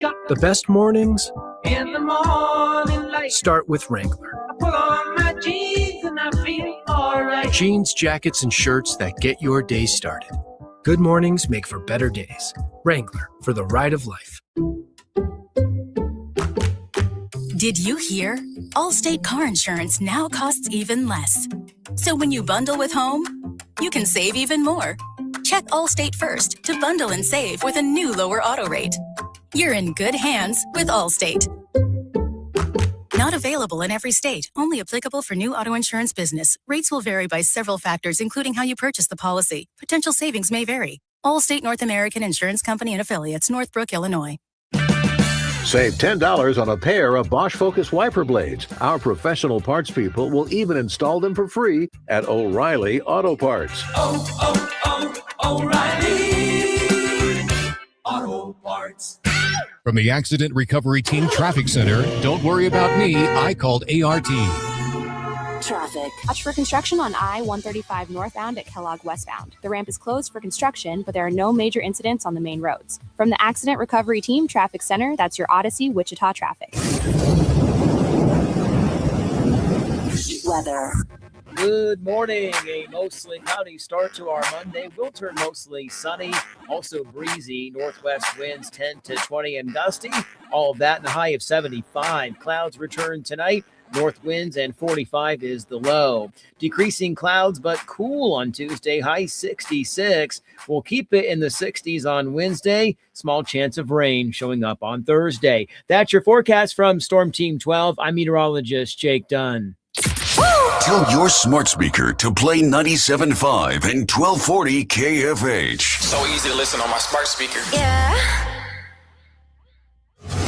The best mornings in the morning light. Start with Wrangler. I put on my jeans and I feel alright. Jeans, jackets, and shirts that get your day started. Good mornings make for better days. Wrangler, for the ride of life. Did you hear? Allstate car insurance now costs even less. So when you bundle with home, you can save even more. Check Allstate first to bundle and save with a new lower auto rate. You're in good hands with Allstate. Not available in every state. Only applicable for new auto insurance business. Rates will vary by several factors, including how you purchase the policy. Potential savings may vary. Allstate North American Insurance Company and Affiliates, Northbrook, Illinois. Save $10 on a pair of Bosch Focus wiper blades. Our professional parts people will even install them for free at O'Reilly Auto Parts. O'Reilly Auto Parts. From the Accident Recovery Team Traffic Center, don't worry about me, I called ART. Traffic. Watch for construction on I-135 northbound at Kellogg westbound. The ramp is closed for construction, but there are no major incidents on the main roads. From the Accident Recovery Team Traffic Center, that's your Odyssey, Wichita traffic. Weather. Good morning. A mostly cloudy start to our Monday. Will turn mostly sunny, also breezy. Northwest winds 10 to 20 and gusty. All of that in a high of 75. Clouds return tonight. North winds and 45 is the low. Decreasing clouds, but cool on Tuesday. High 66. We'll keep it in the 60s on Wednesday. Small chance of rain showing up on Thursday. That's your forecast from Storm Team 12. I'm meteorologist Jake Dunn. Tell your smart speaker to play 97.5 and 1240 KFH. So easy to listen on my smart speaker. Yeah.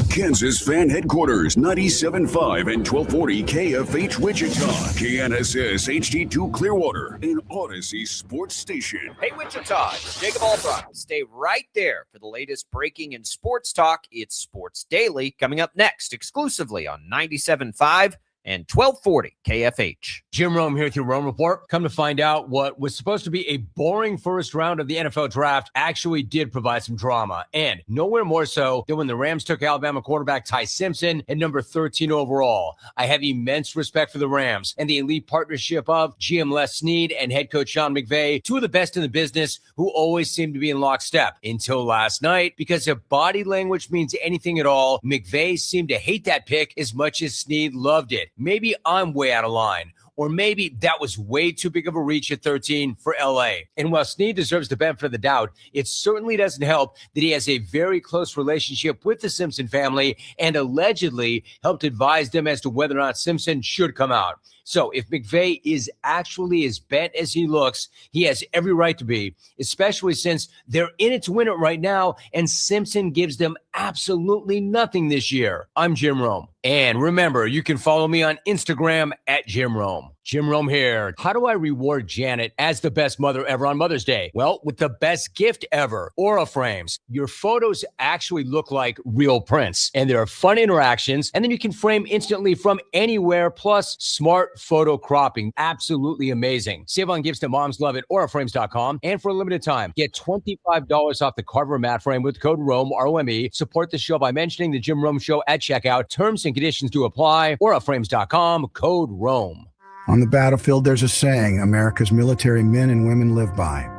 Kansas Fan Headquarters, 97.5 and 1240 KFH Wichita, KNSS HD2 Clearwater, and Odyssey Sports Station. Hey Wichita, it's Jacob Albrock. Stay right there for the latest breaking in sports talk. It's Sports Daily coming up next, exclusively on 97.5 and 1240 KFH. Jim Rome here with your Rome Report. Come to find out, what was supposed to be a boring first round of the NFL draft actually did provide some drama, and nowhere more so than when the Rams took Alabama quarterback Ty Simpson at number 13 overall. I have immense respect for the Rams and the elite partnership of GM Les Snead and head coach Sean McVay, two of the best in the business who always seem to be in lockstep. Until last night, because if body language means anything at all, McVay seemed to hate that pick as much as Snead loved it. Maybe I'm way out of line, or maybe that was way too big of a reach at 13 for LA. And while Snead deserves the benefit of the doubt, it certainly doesn't help that he has a very close relationship with the Simpson family and allegedly helped advise them as to whether or not Simpson should come out. So if McVay is actually as bent as he looks, he has every right to be, especially since they're in it to win it right now, and Simpson gives them absolutely nothing this year. I'm Jim Rome. And remember, you can follow me on Instagram at Jim Rome. Jim Rome here. How do I reward Janet as the best mother ever on Mother's Day? Well, with the best gift ever, Aura Frames. Your photos actually look like real prints, and there are fun interactions, and then you can frame instantly from anywhere, plus smart photo cropping. Absolutely amazing. Save on gifts that moms love at auraframes.com, and for a limited time, get $25 off the Carver mat frame with code ROME, R-O-M-E. Support the show by mentioning the Jim Rome Show at checkout. Terms and conditions do apply. auraframes.com, code ROME. On the battlefield, there's a saying America's military men and women live by.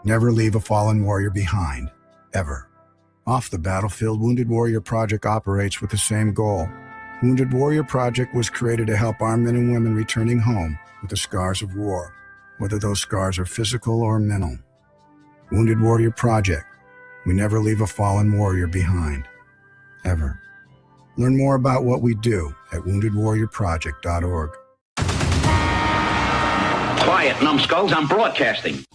Never leave a fallen warrior behind, ever. Off the battlefield, Wounded Warrior Project operates with the same goal. Wounded Warrior Project was created to help our men and women returning home with the scars of war, whether those scars are physical or mental. Wounded Warrior Project. We never leave a fallen warrior behind, ever. Learn more about what we do at woundedwarriorproject.org. Quiet, numbskulls, I'm broadcasting.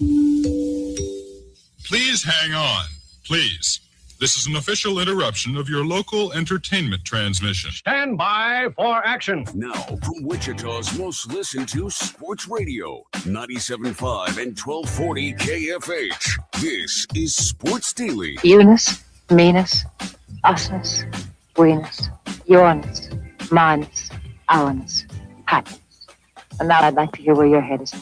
Please hang on. Please. This is an official interruption of your local entertainment transmission. Stand by for action. Now, from Wichita's most listened to sports radio, 97.5 and 1240 KFH. This is Sports Daily. Eunice, meanus, usness, weenus, yourness, minus, ourness, happiness. And now I'd like to hear where your head is at.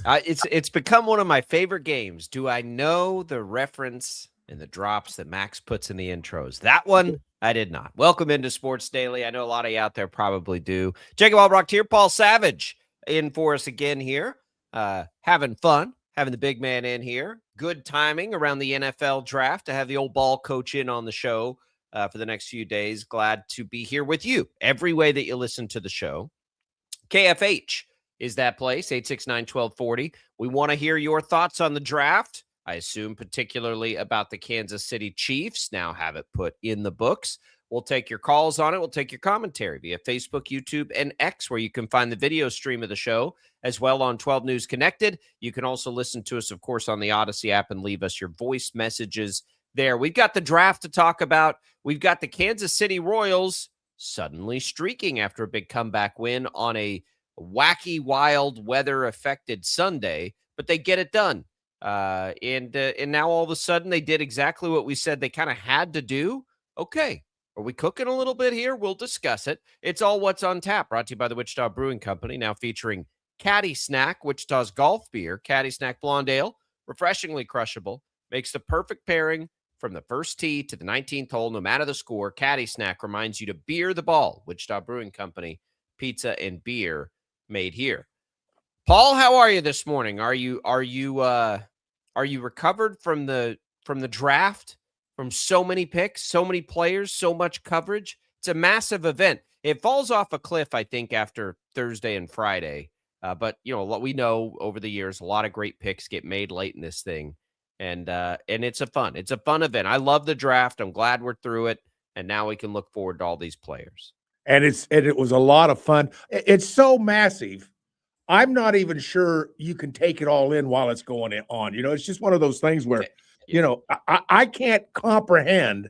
It's become one of my favorite games. Do I know the reference and the drops that Max puts in the intros? That one, I did not. Welcome into Sports Daily. I know a lot of you out there probably do. Jacob Albrocht here. Paul Savage in for us again here. Having fun, having the big man in here. Good timing around the NFL draft to have the old ball coach in on the show for the next few days. Glad to be here with you every way that you listen to the show. KFH is that place, 869-1240. We want to hear your thoughts on the draft. I assume particularly about the Kansas City Chiefs. Now have it put in the books. We'll take your calls on it. We'll take your commentary via Facebook, YouTube, and X, where you can find the video stream of the show, as well on 12 News Connected. You can also listen to us, of course, on the Odyssey app and leave us your voice messages there. We've got the draft to talk about. We've got the Kansas City Royals suddenly streaking after a big comeback win on a wacky, wild, weather-affected Sunday, but they get it done. And now all of a sudden they did exactly what we said they kind of had to do. Okay, are we cooking a little bit here? We'll discuss it. It's all What's on Tap, brought to you by the Wichita Brewing Company, now featuring Caddy Snack, Wichita's golf beer. Caddy Snack Blonde Ale, refreshingly crushable, makes the perfect pairing from the first tee to the 19th hole, no matter the score. Caddy Snack reminds you to beer the ball. Wichita Brewing Company, pizza and beer made here. Paul, how are you this morning? Are you recovered from the draft, from so many picks, so many players, so much coverage? It's a massive event. It falls off a cliff, I think, after Thursday and Friday. But we know over the years, a lot of great picks get made late in this thing, and it's a fun event. I love the draft. I'm glad we're through it, and now we can look forward to all these players. And it was a lot of fun. It's so massive. I'm not even sure you can take it all in while it's going on. It's just one of those things where, I can't comprehend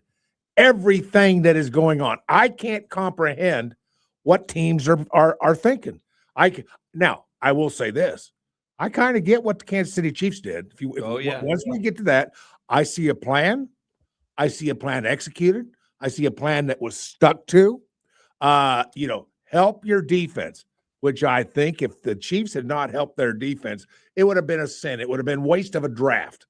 everything that is going on. I can't comprehend what teams are thinking. Now, I will say this. I kind of get what the Kansas City Chiefs did. Once we get to that, I see a plan. I see a plan executed. I see a plan that was stuck to. Help your defense, which I think if the Chiefs had not helped their defense, it would have been a sin. It would have been waste of a draft.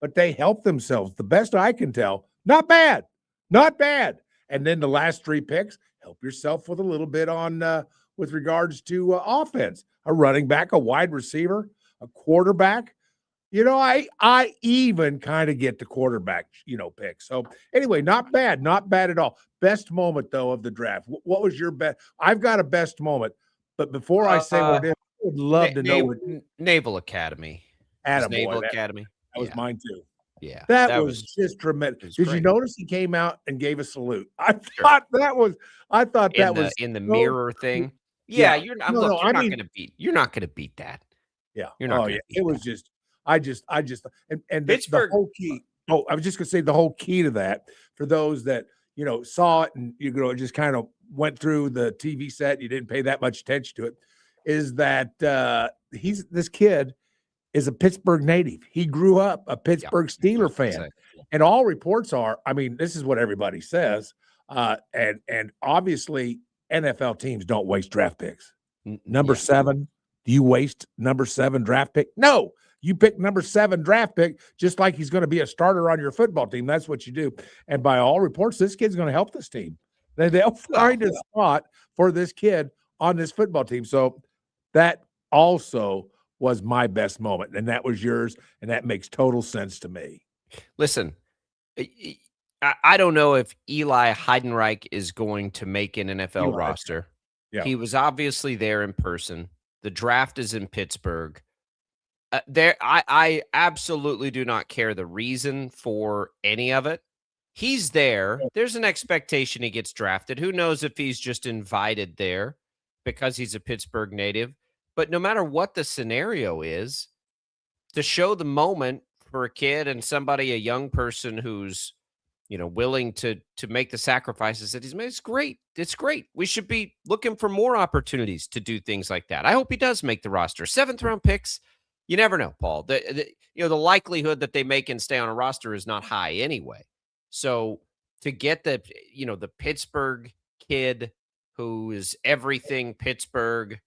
But they helped themselves. The best I can tell, not bad. And then the last 3 picks, help yourself with a little bit on with regards to offense. A running back, a wide receiver, a quarterback. I even kind of get the quarterback, pick. So anyway, not bad at all. Best moment, though, of the draft. What was your best? I've got a best moment, but before I say what it is, I would love to know. Naval Academy. Naval Academy. That was mine, too. Yeah. That was just tremendous. Did you notice he came out and gave a salute? I thought that was in the mirror thing. Yeah, you're not going to beat that. Yeah. You're not. It was just. I just, and Pittsburgh. The whole key. Oh, I was just gonna say the whole key to that for those that saw it and just kind of went through the TV set. You didn't pay that much attention to it. Is that this kid is a Pittsburgh native. He grew up a Pittsburgh Steeler fan, exactly. And all reports are. I mean, this is what everybody says, and obviously NFL teams don't waste draft picks. Number 7, do you waste number 7 draft pick? No. You pick number 7 draft pick, just like he's going to be a starter on your football team. That's what you do. And by all reports, this kid's going to help this team. They'll find a spot for this kid on this football team. So that also was my best moment, and that was yours, and that makes total sense to me. Listen, I don't know if Eli Heidenreich is going to make an NFL roster. Yeah. He was obviously there in person. The draft is in Pittsburgh. I absolutely do not care the reason for any of it. He's there. There's an expectation he gets drafted. Who knows if he's just invited there because he's a Pittsburgh native. But no matter what the scenario is, to show the moment for a kid and somebody, a young person who's, willing to make the sacrifices that he's made, it's great. It's great. We should be looking for more opportunities to do things like that. I hope he does make the roster. 7th round picks. You never know, Paul. The likelihood that they make and stay on a roster is not high anyway. So to get the Pittsburgh kid who is everything Pittsburgh,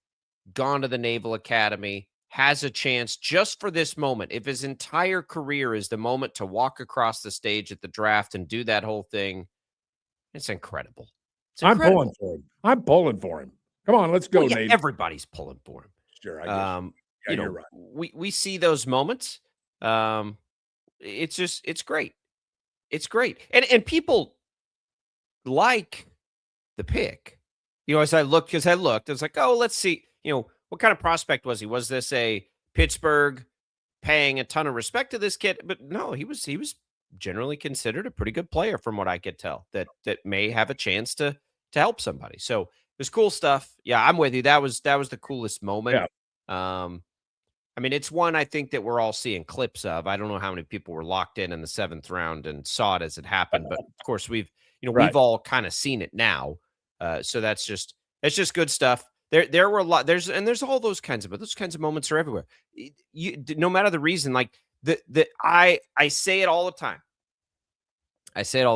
gone to the Naval Academy, has a chance just for this moment, if his entire career is the moment to walk across the stage at the draft and do that whole thing, it's incredible. It's incredible. I'm pulling for him. I'm pulling for him. Come on, let's go, Well, yeah, Nate. everybody's pulling for him. Sure, I guess. You know, you're right. we see those moments. It's great. It's great. And people like the pick. You know, as I looked, I was like, oh, let's see, you know, what kind of prospect was he? Was this a Pittsburgh paying a ton of respect to this kid? But no, he was generally considered a pretty good player from what I could tell that may have a chance to help somebody. So it was cool stuff. Yeah, I'm with you. That was the coolest moment. Yeah. I mean, it's one I think that we're all seeing clips of. I don't know how many people were locked in the 7th round and saw it as it happened, but of course we've all kind of seen it now. So that's just good stuff. There were a lot. There's all those kinds of moments are everywhere. No matter the reason, like I say it all the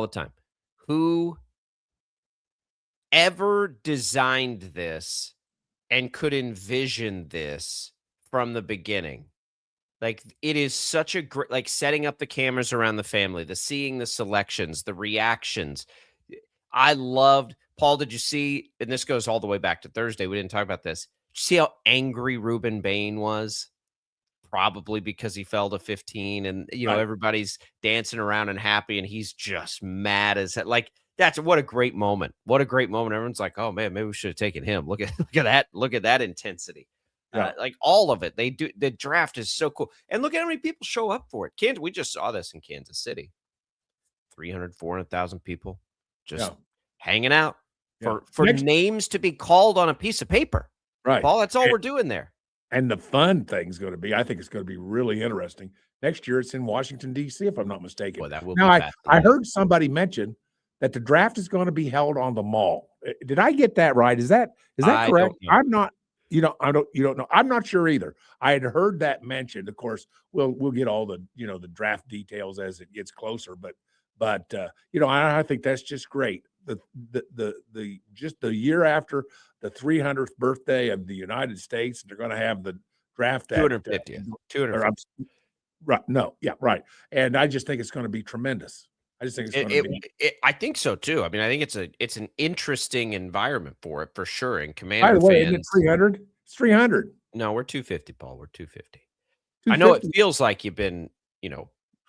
time. Who ever designed this and could envision this from the beginning? Like, it is such a great, like, setting up the cameras around the family, seeing the selections, the reactions. I loved, Paul, did you see, and this goes all the way back to Thursday, we didn't talk about this. Did you see how angry Ruben Bain was? Probably because he fell to 15 and, everybody's dancing around and happy and he's just mad as hell. Like, what a great moment. What a great moment. Everyone's like, oh man, maybe we should have taken him. Look at that. Look at that intensity. Yeah. Like all of it. The draft is so cool. And look at how many people show up for it. We just saw this in Kansas City. 400,000 people just hanging out for names to be called on a piece of paper. Right. Paul, that's all we're doing there. And the fun thing's going to be, I think it's going to be really interesting. Next year, it's in Washington, D.C., if I'm not mistaken. Boy, that will now, be I heard somebody mention that the draft is going to be held on the mall. Did I get that right? Is that correct? I'm not. You don't know. I'm not sure either. I had heard that mentioned. Of course, we'll get all the the draft details as it gets closer. But I think that's just great. The just the year after the 300th birthday of the United States, they're going to have the draft at 250th. Right. No. Yeah. Right. And I just think it's going to be tremendous. I just think it's going to be. I think so too. I mean, I think it's an interesting environment for it for sure. And Commander By the way, fans, isn't it 300? It's 300. No, we're 250, Paul. We're 250. I know it feels like you've been,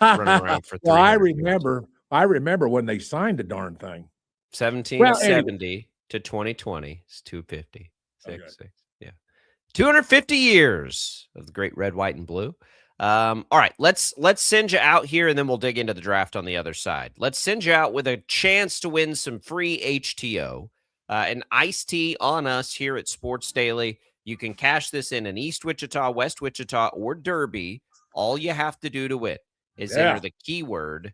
running around for 300 Well, I remember when they signed the darn thing. 1770 to 2020 is 250. Six. Yeah. 250 years of the great red, white, and blue. All right, let's send you out here, and then we'll dig into the draft on the other side. Let's send you out with a chance to win some free HTO, an iced tea on us here at Sports Daily. You can cash this in East Wichita, West Wichita, or Derby. All you have to do to win is enter the keyword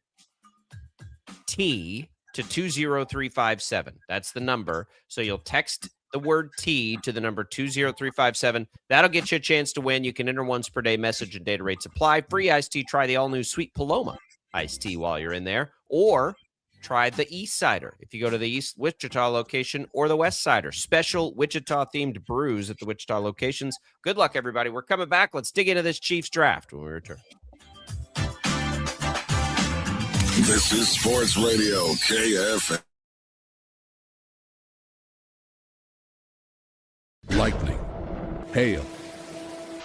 T to 20357. That's the number. So you'll text the word T to the number 20357. That'll get you a chance to win. You can enter once per day. Message and data rates apply. Free iced tea. Try the all-new Sweet Paloma iced tea while you're in there. Or try the East Cider if you go to the East Wichita location, or the West Cider. Special Wichita-themed brews at the Wichita locations. Good luck, everybody. We're coming back. Let's dig into this Chiefs draft when we return. This is Sports Radio KFM. Lightning, hail,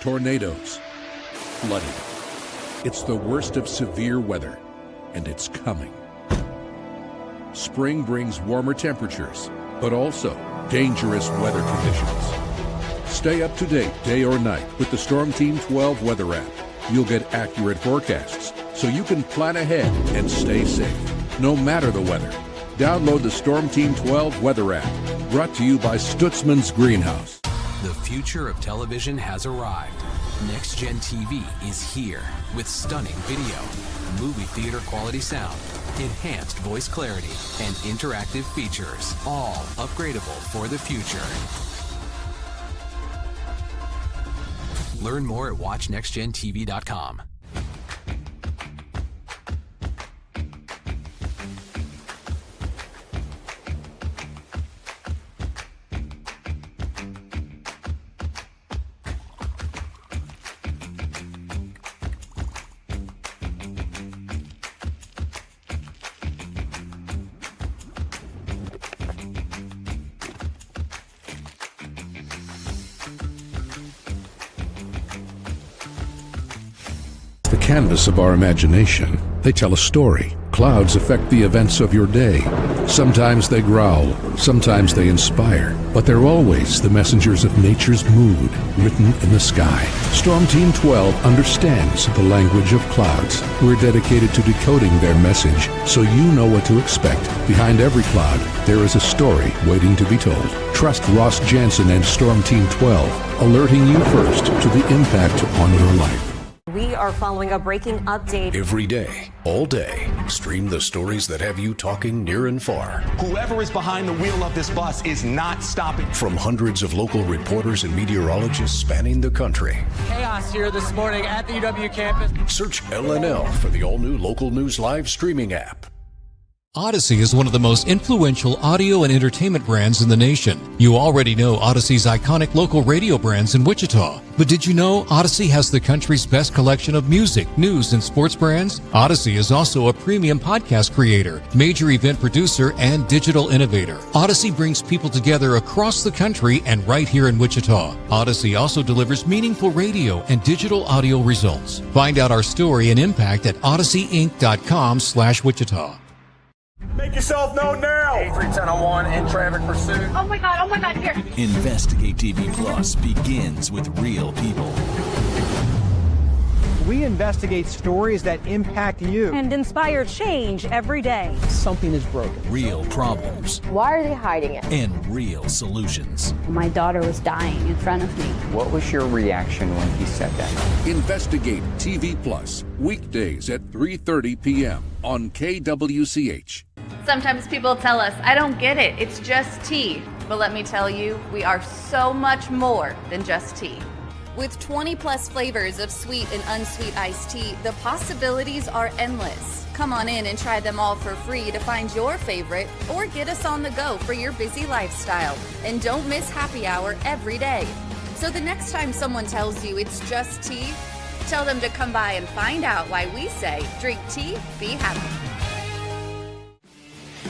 tornadoes, flooding. It's the worst of severe weather, and it's coming. Spring brings warmer temperatures, but also dangerous weather conditions. Stay up to date day or night with the Storm Team 12 weather app. You'll get accurate forecasts, so you can plan ahead and stay safe, no matter the weather. Download the Storm Team 12 weather app, brought to you by Stutzman's Greenhouse. The future of television has arrived. Next Gen TV is here with stunning video, movie theater quality sound, enhanced voice clarity, and interactive features, all upgradable for the future. Learn more at watchnextgentv.com. the canvas of our imagination. They tell a story. Clouds affect the events of your day. Sometimes they growl, sometimes they inspire, but they're always the messengers of nature's mood, written in the sky. Storm Team 12 understands the language of clouds. We're dedicated to decoding their message so you know what to expect. Behind every cloud, there is a story waiting to be told. Trust Ross Jansen and Storm Team 12, alerting you first to the impact on your life. We are following a breaking update. Every day, all day, stream the stories that have you talking near and far. Whoever is behind the wheel of this bus is not stopping. From hundreds of local reporters and meteorologists spanning the country. Chaos here this morning at the UW campus. Search LNL for the all-new Local News Live streaming app. Odyssey is one of the most influential audio and entertainment brands in the nation. You already know Odyssey's iconic local radio brands in Wichita. But did you know Odyssey has the country's best collection of music, news, and sports brands? Odyssey is also a premium podcast creator, major event producer, and digital innovator. Odyssey brings people together across the country and right here in Wichita. Odyssey also delivers meaningful radio and digital audio results. Find out our story and impact at odysseyinc.com/Wichita. Make yourself known now. 831001 in traffic pursuit. Oh my God, here. Investigate TV Plus begins with real people. We investigate stories that impact you and inspire change every day. Something is broken. Real problems. Why are they hiding it? And real solutions. My daughter was dying in front of me. What was your reaction when he said that? Investigate TV Plus, weekdays at 3:30 p.m. on KWCH. Sometimes people tell us, I don't get it, it's just tea. But let me tell you, we are so much more than just tea. With 20 plus flavors of sweet and unsweet iced tea, the possibilities are endless. Come on in and try them all for free to find your favorite or get us on the go for your busy lifestyle. And don't miss happy hour every day. So the next time someone tells you it's just tea, tell them to come by and find out why we say, drink tea, be happy.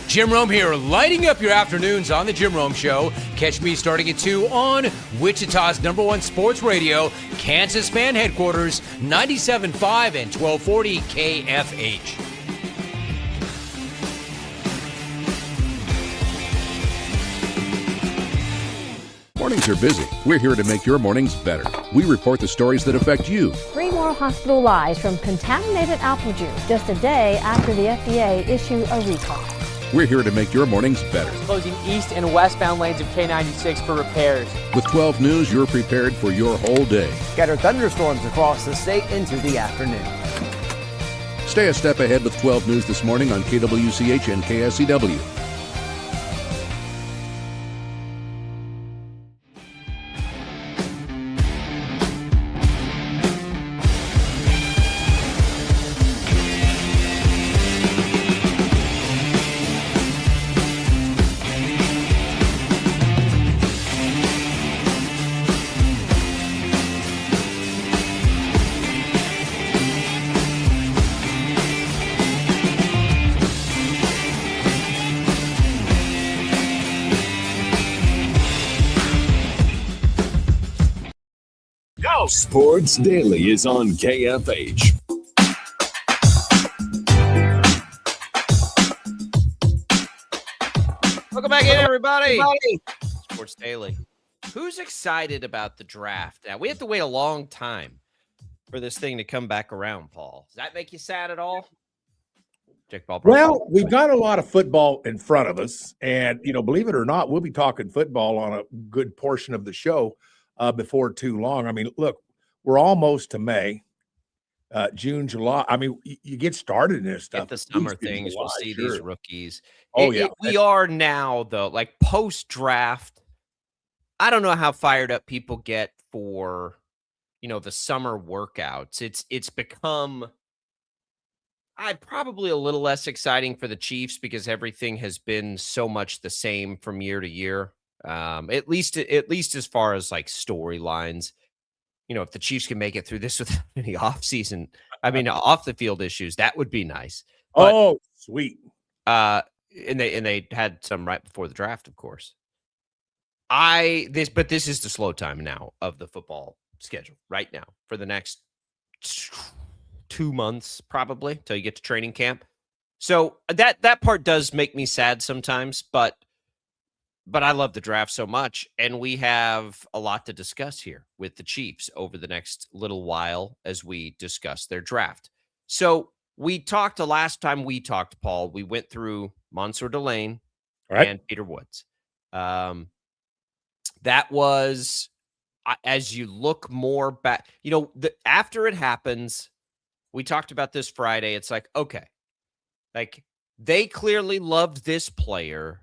Jim Rome here, lighting up your afternoons on The Jim Rome Show. Catch me starting at 2 on Wichita's #1 sports radio, Kansas Fan Headquarters, 97.5 and 1240 KFH. Mornings are busy. We're here to make your mornings better. We report the stories that affect you. 3 more hospital lies from contaminated apple juice just a day after the FDA issued a recall. We're here to make your mornings better. Closing east and westbound lanes of K96 for repairs. With 12 News, you're prepared for your whole day. Scattered thunderstorms across the state into the afternoon. Stay a step ahead with 12 News this morning on KWCH and KSCW. Sports Daily is on KFH. Welcome back in, everybody. Sports Daily. Who's excited about the draft? Now, we have to wait a long time for this thing to come back around, Paul. Does that make you sad at all? Well, we've got a lot of football in front of us. And, believe it or not, we'll be talking football on a good portion of the show before too long. I mean, look, we're almost to May, June, July. I mean, you get started in this stuff. Get the summer things. We'll see these rookies. Oh, yeah. We are now, though, like post-draft. I don't know how fired up people get for, the summer workouts. It's become probably a little less exciting for the Chiefs because everything has been so much the same from year to year. At least as far as like storylines, if the Chiefs can make it through this without any off the field issues, that would be nice. But, sweet. And they had some right before the draft, of course. But this is the slow time now of the football schedule right now for the next 2 months probably till you get to training camp. So that part does make me sad sometimes, but I love the draft so much, and we have a lot to discuss here with the Chiefs over the next little while as we discuss their draft. So we talked the last time we talked, Paul. We went through Mansour Delane and Peter Woods. That was, as you look more back, after it happens, we talked about this Friday. It's like, okay, like they clearly loved this player.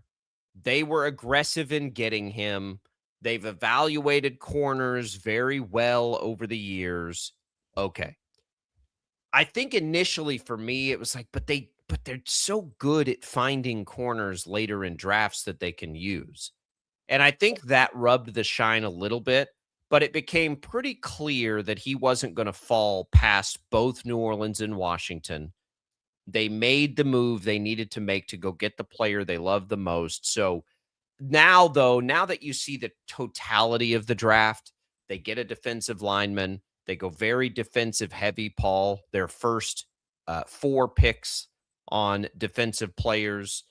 They were aggressive in getting him. They've evaluated corners very well over the years. Okay. I think initially for me, it was like, but they're so good at finding corners later in drafts that they can use. And I think that rubbed the shine a little bit, but it became pretty clear that he wasn't going to fall past both New Orleans and Washington. They made the move they needed to make to go get the player they love the most. So now that you see the totality of the draft, they get a defensive lineman. They go very defensive heavy, Paul. Their first 4 picks on defensive players.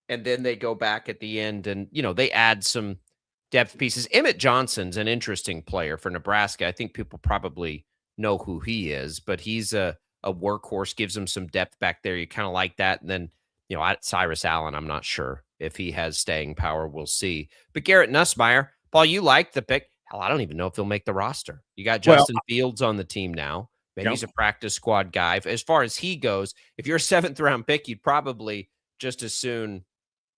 And then they go back at the end and, they add some depth pieces. Emmett Johnson's an interesting player for Nebraska. I think people probably know who he is, but he's a workhorse, gives him some depth back there. You kind of like that. And then, Cyrus Allen, I'm not sure if he has staying power. We'll see. But Garrett Nussmeier, Paul, you like the pick. Hell, I don't even know if he'll make the roster. You got Justin Fields on the team now. Maybe he's a practice squad guy. As far as he goes, if you're a 7th round pick, you'd probably just as soon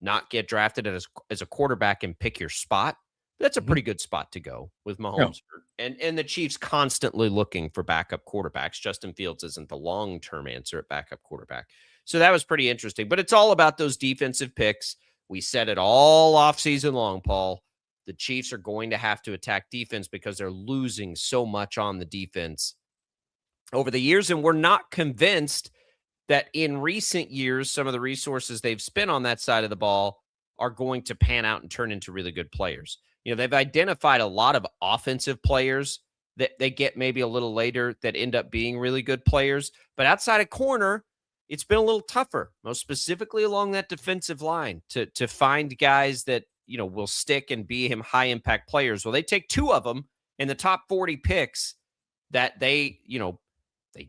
not get drafted as a quarterback and pick your spot. That's a pretty good spot to go with Mahomes. Yeah. And the Chiefs constantly looking for backup quarterbacks. Justin Fields isn't the long-term answer at backup quarterback. So that was pretty interesting. But it's all about those defensive picks. We said it all offseason long, Paul. The Chiefs are going to have to attack defense because they're losing so much on the defense over the years. And we're not convinced that in recent years, some of the resources they've spent on that side of the ball are going to pan out and turn into really good players. They've identified a lot of offensive players that they get maybe a little later that end up being really good players. But outside of corner, it's been a little tougher, most specifically along that defensive line to find guys that, will stick and be him high impact players. Well, they take 2 of them in the top 40 picks that they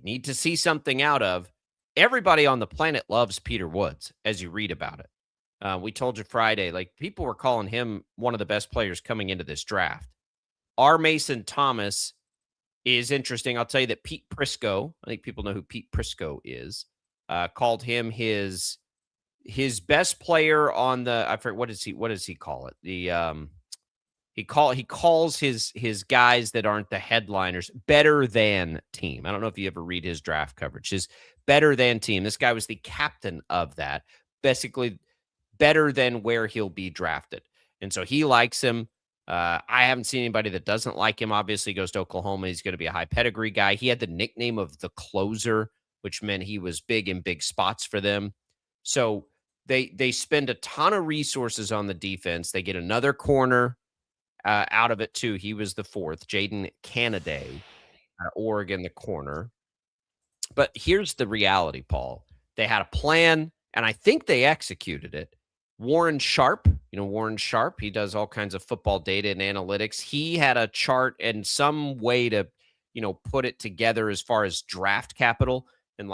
need to see something out of. Everybody on the planet loves Peter Woods, as you read about it. We told you Friday, like people were calling him one of the best players coming into this draft. R. Mason Thomas is interesting. I'll tell you that Pete Prisco, I think people know who Pete Prisco is, called him his best player on the, I forget, what does he call it? He calls his guys that aren't the headliners better than team. I don't know if you ever read his draft coverage. His better than team. This guy was the captain of that. Basically better than where he'll be drafted. And so he likes him. I haven't seen anybody that doesn't like him. Obviously, he goes to Oklahoma. He's going to be a high pedigree guy. He had the nickname of the closer, which meant he was big in big spots for them. So they spend a ton of resources on the defense. They get another corner out of it, too. He was the 4th, Jaden Canaday, Oregon, the corner. But here's the reality, Paul. They had a plan, and I think they executed it. Warren Sharp, Warren Sharp, he does all kinds of football data and analytics. He had a chart and some way to, put it together as far as draft capital and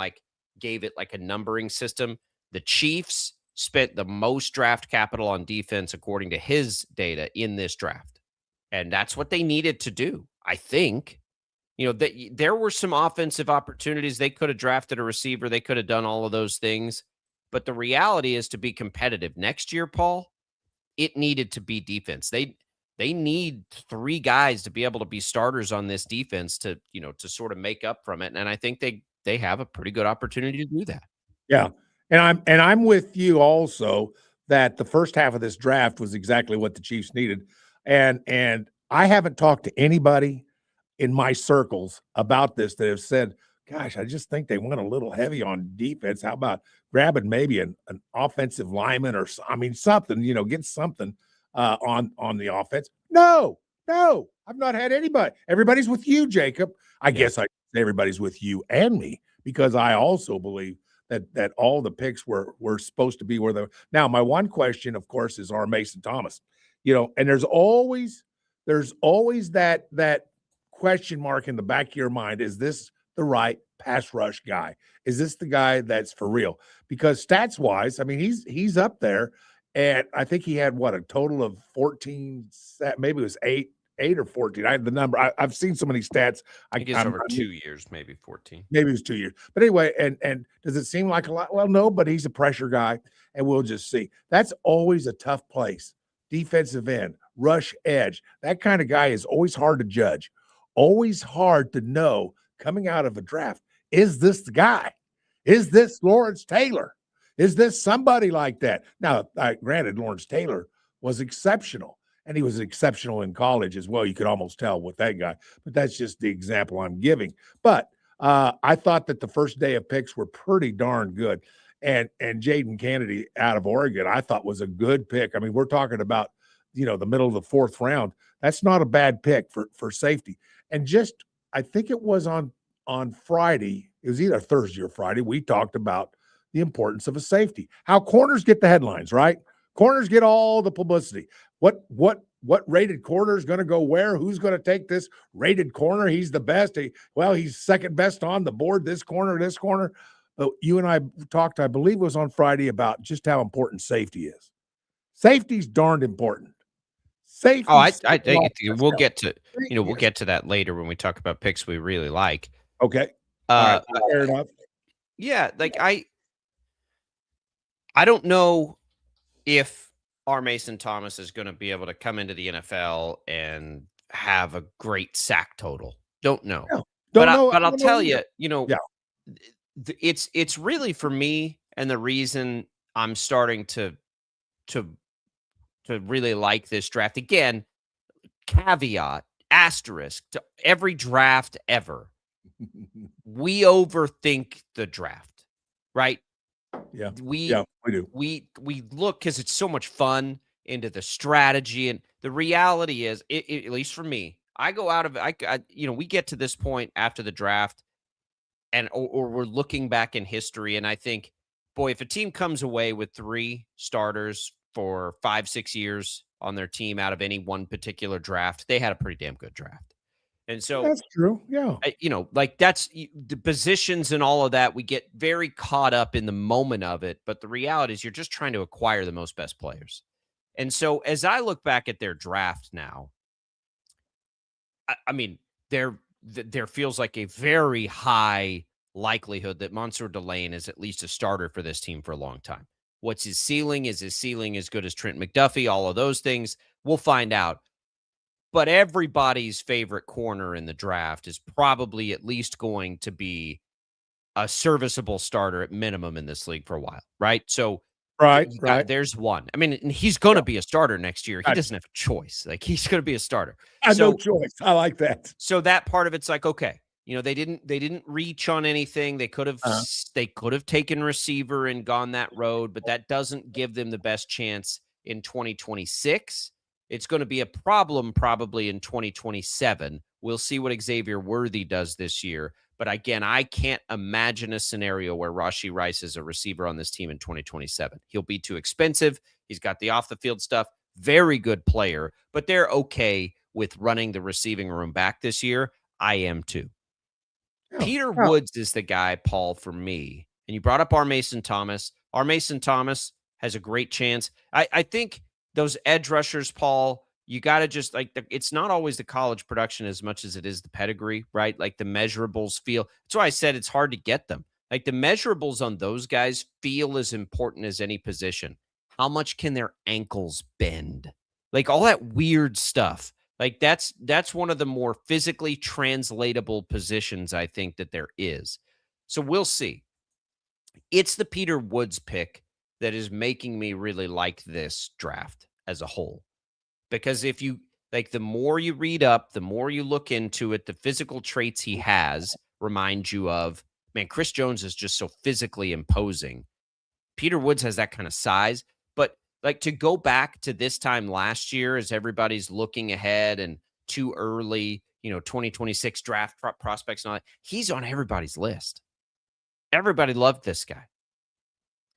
gave it a numbering system. The Chiefs spent the most draft capital on defense according to his data in this draft. And that's what they needed to do. I think, there were some offensive opportunities. They could have drafted a receiver. They could have done all of those things. But the reality is to be competitive next year, Paul, it needed to be defense. They need 3 guys to be able to be starters on this defense to sort of make up from it. And I think they have a pretty good opportunity to do that. Yeah. And I'm with you also that the first half of this draft was exactly what the Chiefs needed. And I haven't talked to anybody in my circles about this that have said, gosh, I just think they went a little heavy on defense. How about grabbing maybe an offensive lineman or something, get something on the offense? No, I've not had anybody. Everybody's with you, Jacob. I guess I everybody's with you and me, because I also believe that all the picks were supposed to be where they. Now, my one question, of course, is our Mason Thomas. And there's always that question mark in the back of your mind. Is this the right pass rush guy? Is this the guy that's for real? Because stats wise, I mean, he's up there, and I think he had a total of 14, maybe it was eight or 14. I had the number. I've seen so many stats. I think it's over 2 years, maybe 14. Maybe it was 2 years. But anyway, and does it seem like a lot? Well, no, but he's a pressure guy, and we'll just see. That's always a tough place. Defensive end, rush edge. That kind of guy is always hard to judge. Always hard to know coming out of a draft. Is this the guy? Is this Lawrence Taylor? Is this somebody like that? Now, granted, Lawrence Taylor was exceptional, and he was exceptional in college as well. You could almost tell with that guy, but that's just the example I'm giving. But I thought that the first day of picks were pretty darn good. And Jaden Kennedy out of Oregon, I thought was a good pick. I mean, we're talking about, the middle of the 4th round. That's not a bad pick for safety. And I think it was on Friday. It was either Thursday or Friday. We talked about the importance of a safety. How corners get the headlines, right? Corners get all the publicity. What rated corner is going to go where? Who's going to take this rated corner? He's the best. He's second best on the board. This corner. You and I talked, I believe it was on Friday, about just how important safety is. Safety's darned important. Safety. Oh, I think we'll get to that later when we talk about picks we really like. Okay. All right, fair enough. Yeah, I don't know if our Mason Thomas is going to be able to come into the NFL and have a great sack total. Don't know. But I'll tell you, it's really, for me, and the reason I'm starting to really like this draft. Again, caveat, asterisk to every draft ever. We overthink the draft, right? Yeah. We do. We look, because it's so much fun, into the strategy, and the reality is, at least for me, I go out of we get to this point after the draft, and or we're looking back in history, and I think, boy, if a team comes away with 3 starters for 5-6 years on their team out of any one particular draft, they had a pretty damn good draft. And so that's true. Yeah. That's the positions and all of that. We get very caught up in the moment of it. But the reality is, you're just trying to acquire the most best players. And so as I look back at their draft now, I mean, there feels like a very high likelihood that Mansour Delane is at least a starter for this team for a long time. What's his ceiling? Is his ceiling as good as Trent McDuffie? All of those things, we'll find out. But everybody's favorite corner in the draft is probably at least going to be a serviceable starter at minimum in this league for a while, right? So, right. There's one. I mean, and he's going to be a starter next year. He doesn't have a choice. He's going to be a starter. No choice. I like that. So that part of it's okay. They didn't reach on anything. They could have taken receiver and gone that road, but that doesn't give them the best chance in 2026. It's going to be a problem probably in 2027. We'll see what Xavier Worthy does this year. But again, I can't imagine a scenario where Rashee Rice is a receiver on this team in 2027. He'll be too expensive. He's got the off-the-field stuff. Very good player, but they're okay with running the receiving room back this year. I am too. Peter Woods is the guy, Paul, for me. And you brought up our Mason Thomas. Our Mason Thomas has a great chance. I think those edge rushers, Paul, you got to just it's not always the college production as much as it is the pedigree, right? Like the measurables feel. That's why I said it's hard to get them. Like the measurables on those guys feel as important as any position. How much can their ankles bend? Like all that weird stuff. Like that's one of the more physically translatable positions I think that there is. So we'll see. It's the Peter Woods pick that is making me really like this draft as a whole. Because if you the more you read up, the more you look into it, the physical traits he has remind you of, man, Chris Jones is just so physically imposing. Peter Woods has that kind of size, but to go back to this time last year as everybody's looking ahead and too early, 2026 draft prospects and all that. He's on everybody's list. Everybody loved this guy.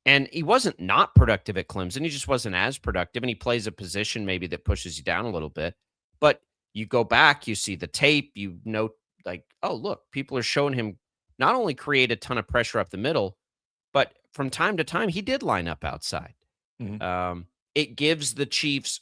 And he wasn't not productive at Clemson. He just wasn't as productive. And he plays a position maybe that pushes you down a little bit. But you go back, you see the tape, like, oh, look, people are showing him not only create a ton of pressure up the middle, but from time to time, he did line up outside. Mm-hmm. It gives the Chiefs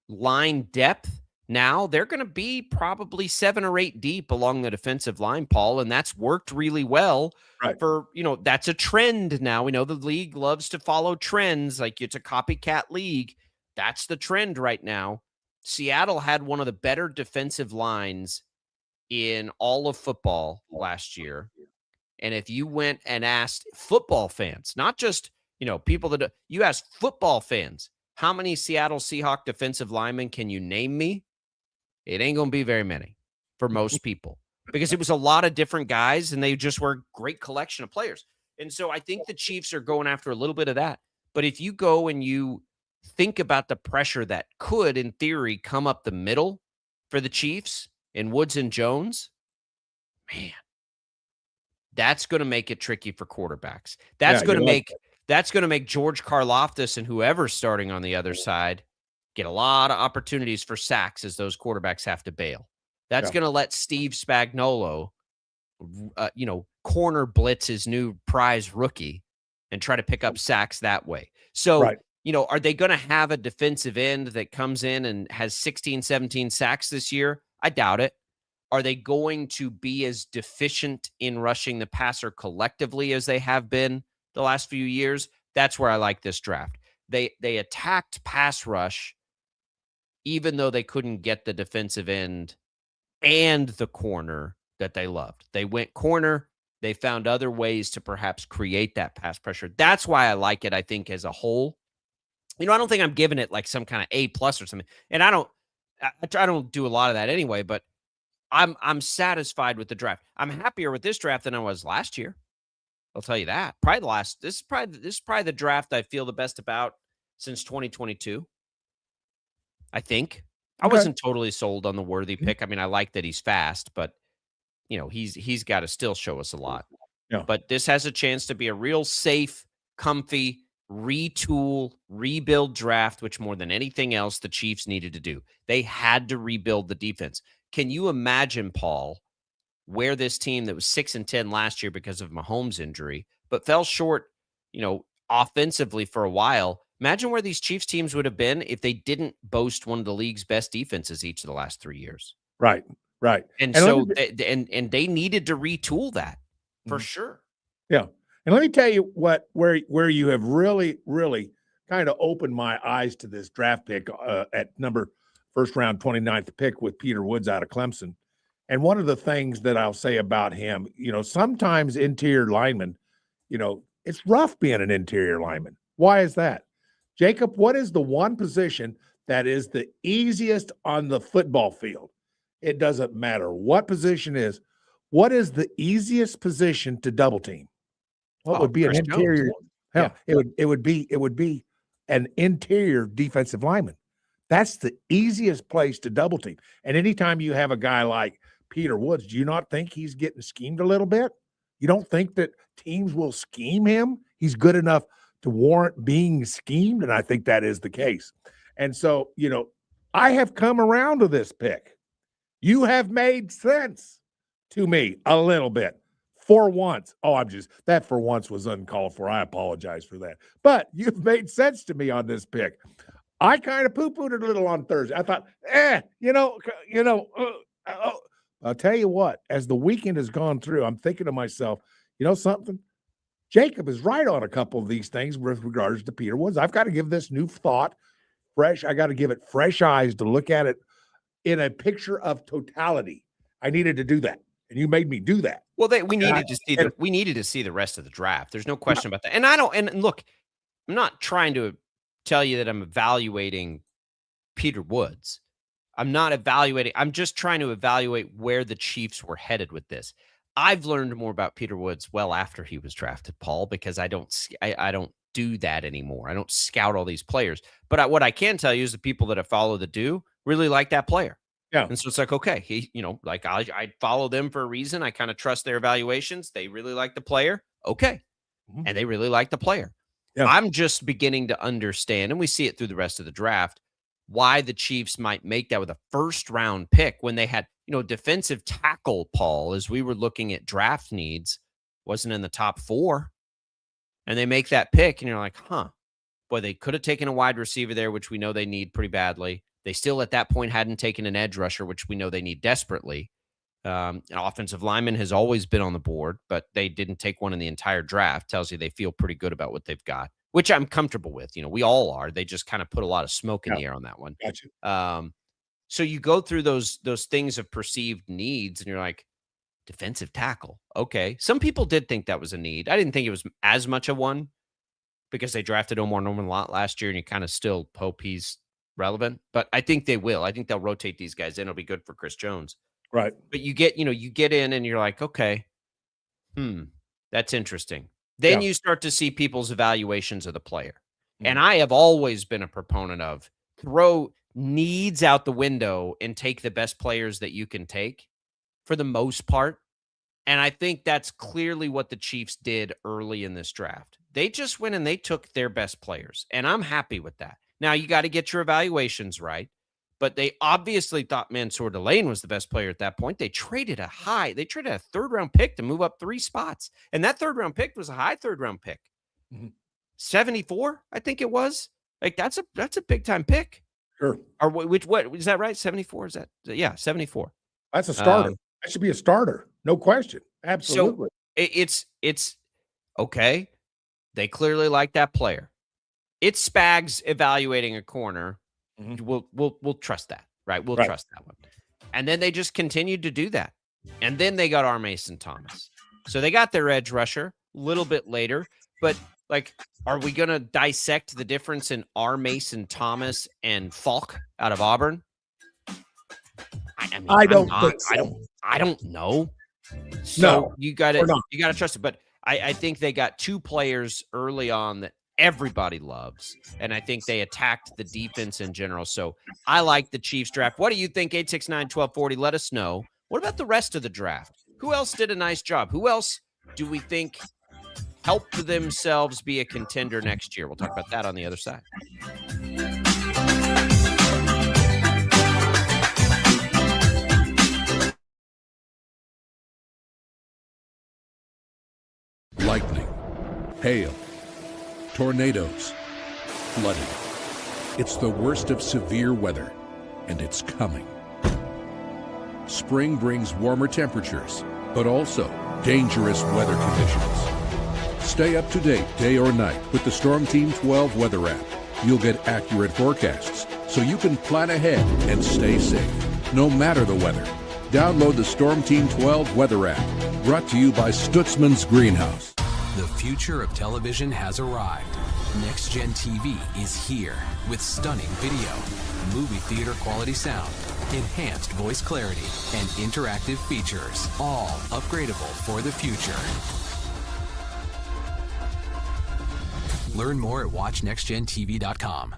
line depth. Now they're going to be probably 7 or 8 deep along the defensive line, Paul, and that's worked really well for, that's a trend now. We know the league loves to follow trends. Like, it's a copycat league. That's the trend right now. Seattle had one of the better defensive lines in all of football last year. And if you went and asked football fans, not just, people that you asked football fans, how many Seattle Seahawks defensive linemen can you name me? It ain't going to be very many for most people, because it was a lot of different guys and they just were a great collection of players. And so I think the Chiefs are going after a little bit of that. But if you go and you think about the pressure that could, in theory, come up the middle for the Chiefs in Woods and Jones, man, that's going to make it tricky for quarterbacks. That's going to make George Karlaftis and whoever's starting on the other side get a lot of opportunities for sacks as those quarterbacks have to bail. That's going to let Steve Spagnuolo, corner blitz his new prize rookie and try to pick up sacks that way. So, are they going to have a defensive end that comes in and has 16, 17 sacks this year? I doubt it. Are they going to be as deficient in rushing the passer collectively as they have been the last few years? That's where I like this draft. They attacked pass rush, even though they couldn't get the defensive end and the corner that they loved. They went corner. They found other ways to perhaps create that pass pressure. That's why I like it, I think, as a whole. I don't think I'm giving it like some kind of A+ or something. And I don't do a lot of that anyway, but I'm satisfied with the draft. I'm happier with this draft than I was last year. I'll tell you that. This is probably the draft I feel the best about since 2022. I think. I wasn't totally sold on the Worthy pick. I mean, I like that he's fast, but he's got to still show us a lot. Yeah. But this has a chance to be a real safe, comfy, retool, rebuild draft, which more than anything else the Chiefs needed to do. They had to rebuild the defense. Can you imagine, Paul, where this team that was 6-10 last year because of Mahomes' injury, but fell short, offensively for a while? Imagine where these Chiefs teams would have been if they didn't boast one of the league's best defenses each of the last 3 years. Right. And so they needed to retool that for sure. Yeah. And let me tell you where you have really, really kind of opened my eyes to this draft pick at first round 29th pick with Peter Woods out of Clemson. And one of the things that I'll say about him, sometimes interior linemen, it's rough being an interior lineman. Why is that? Jacob, what is the one position that is the easiest on the football field? It doesn't matter what position is. What is the easiest position to double team? What would be an interior? Hell, yeah. It would be an interior defensive lineman. That's the easiest place to double team. And anytime you have a guy like Peter Woods, do you not think he's getting schemed a little bit? You don't think that teams will scheme him? He's good enough to warrant being schemed, and I think that is the case. And so, I have come around to this pick. You have made sense to me a little bit. For once. That for once was uncalled for. I apologize for that. But you've made sense to me on this pick. I kind of poo-pooed it a little on Thursday. I thought, I'll tell you what, as the weekend has gone through, I'm thinking to myself, something? Jacob is right on a couple of these things with regards to Peter Woods. I've got to give this new thought fresh. I got to give it fresh eyes to look at it in a picture of totality. I needed to do that, and you made me do that. Well, we needed to see the rest of the draft. There's no question about that. And look, I'm not trying to tell you that I'm evaluating Peter Woods. I'm not evaluating. I'm just trying to evaluate where the Chiefs were headed with this. I've learned more about Peter Woods well after he was drafted, Paul, because I don't do that anymore. I don't scout all these players. But what I can tell you is the people that I follow that do really like that player. Yeah. And so it's like, okay, I follow them for a reason. I kind of trust their evaluations. They really like the player. Okay. Mm-hmm. And they really like the player. Yeah. I'm just beginning to understand, and we see it through the rest of the draft, why the Chiefs might make that with a first-round pick when they had, defensive tackle, Paul, as we were looking at draft needs, wasn't in the top 4. And they make that pick, and you're like, boy, they could have taken a wide receiver there, which we know they need pretty badly. They still, at that point, hadn't taken an edge rusher, which we know they need desperately. An offensive lineman has always been on the board, but they didn't take one in the entire draft. Tells you they feel pretty good about what they've got, which I'm comfortable with. We all are. They just kind of put a lot of smoke in the air on that one. Gotcha. So you go through those things of perceived needs, and you're like, defensive tackle. Okay. Some people did think that was a need. I didn't think it was as much of one because they drafted Omar Norman a lot last year, and you kind of still hope he's relevant. But I think they will. I think they'll rotate these guys in. It'll be good for Chris Jones. Right. But you get in and you're like, okay, that's interesting. Then you start to see people's evaluations of the player. And I have always been a proponent of throw needs out the window and take the best players that you can take for the most part. And I think that's clearly what the Chiefs did early in this draft. They just went and they took their best players. And I'm happy with that. Now you got to get your evaluations right. But they obviously thought Mansour Delane was the best player at that point. They traded a 3rd-round pick to move up 3 spots. And that 3rd-round pick was a high 3rd-round pick. 74, I think it was. Like, that's a big-time pick. Sure. Or what is that right? 74? Is that? Yeah, 74. That's a starter. That should be a starter. No question. Absolutely. So it's okay. They clearly like that player. It's Spags evaluating a corner. We'll trust that, right? We'll trust that one. And then they just continued to do that. And then they got R. Mason Thomas. So they got their edge rusher a little bit later. But, are we going to dissect the difference in R. Mason Thomas and Falk out of Auburn? I don't know. So you got to trust it. But I think they got 2 players early on that everybody loves, and I think they attacked the defense in general. So I like the Chiefs draft. What do you think? 869-1240. Let us know. What about the rest of the draft? Who else did a nice job? Who else do we think helped themselves be a contender next year? We'll talk about that on the other side. Lightning, hail, tornadoes, flooding. It's the worst of severe weather, and it's coming. Spring brings warmer temperatures, but also dangerous weather conditions. Stay up to date day or night with the Storm Team 12 weather app. You'll get accurate forecasts, so you can plan ahead and stay safe, no matter the weather. Download the Storm Team 12 weather app, brought to you by Stutzman's Greenhouse. The future of television has arrived. Next Gen TV is here with stunning video, movie theater quality sound, enhanced voice clarity, and interactive features, all upgradable for the future. Learn more at watchnextgentv.com.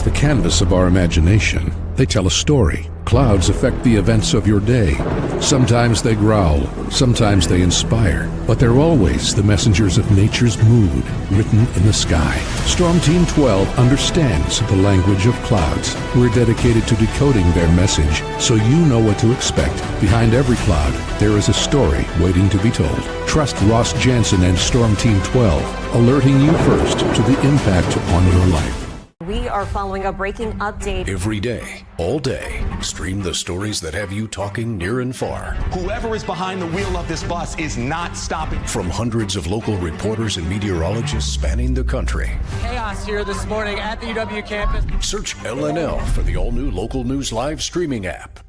The canvas of our imagination. They tell a story. Clouds affect the events of your day. Sometimes they growl, sometimes they inspire, but they're always the messengers of nature's mood, written in the sky. Storm Team 12 understands the language of clouds. We're dedicated to decoding their message, so you know what to expect. Behind every cloud, there is a story waiting to be told. Trust Ross Jansen and Storm Team 12, alerting you first to the impact on your life. We are following a breaking update. Every day, all day, stream the stories that have you talking near and far. Whoever is behind the wheel of this bus is not stopping. From hundreds of local reporters and meteorologists spanning the country. Chaos here this morning at the UW campus. Search LNL for the all-new Local News Live streaming app.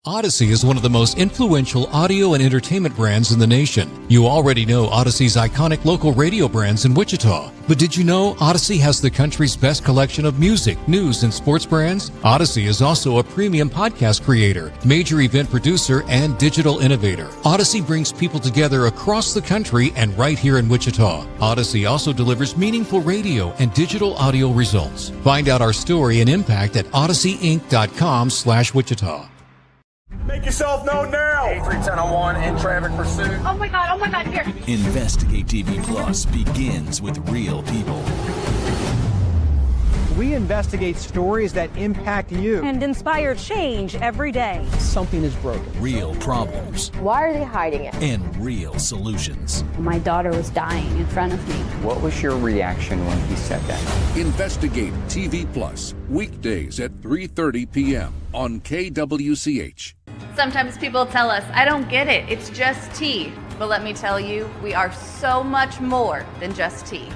Odyssey is one of the most influential audio and entertainment brands in the nation. You already know Odyssey's iconic local radio brands in Wichita. But did you know Odyssey has the country's best collection of music, news, and sports brands? Odyssey is also a premium podcast creator, major event producer, and digital innovator. Odyssey brings people together across the country and right here in Wichita. Odyssey also delivers meaningful radio and digital audio results. Find out our story and impact at odysseyinc.com/Wichita. Make yourself known now. 831001 in traffic pursuit. Oh my God, here. Investigate TV Plus begins with real people. We investigate stories that impact you. And inspire change every day. Something is broken. Real problems. Why are they hiding it? And real solutions. My daughter was dying in front of me. What was your reaction when he said that? Investigate TV Plus, weekdays at 3:30 p.m. on KWCH. Sometimes people tell us, I don't get it, it's just tea. But let me tell you, we are so much more than just tea.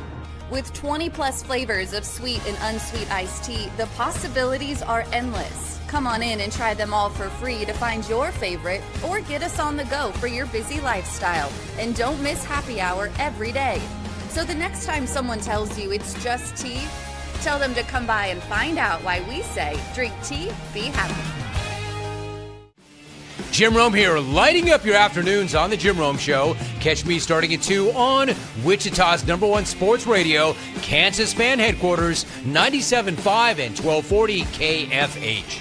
With 20 plus flavors of sweet and unsweet iced tea, the possibilities are endless. Come on in and try them all for free to find your favorite, or get us on the go for your busy lifestyle. And don't miss happy hour every day. So the next time someone tells you it's just tea, tell them to come by and find out why we say, drink tea, be happy. Jim Rome here, lighting up your afternoons on The Jim Rome Show. Catch me starting at 2 on Wichita's #1 sports radio, Kansas Fan Headquarters, 97.5 and 1240 KFH.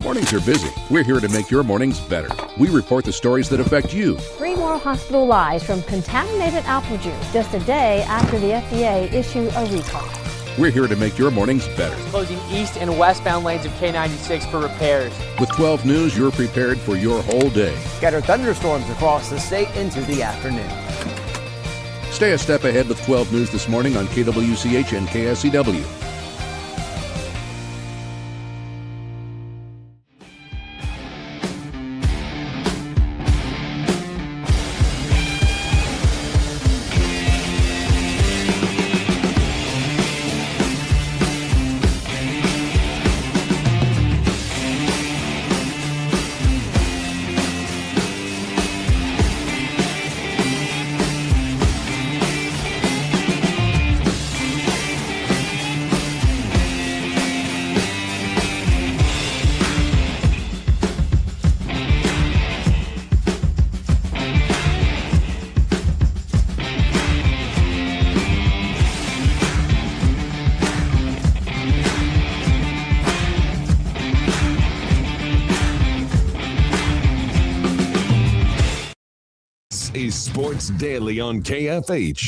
Mornings are busy. We're here to make your mornings better. We report the stories that affect you. 3 more hospital lies from contaminated apple juice just a day after the FDA issued a recall. We're here to make your mornings better. Closing east and westbound lanes of K96 for repairs. With 12 News, you're prepared for your whole day. Scattered thunderstorms across the state into the afternoon. Stay a step ahead with 12 News this morning on KWCH and KSCW. Is Sports Daily on KFH.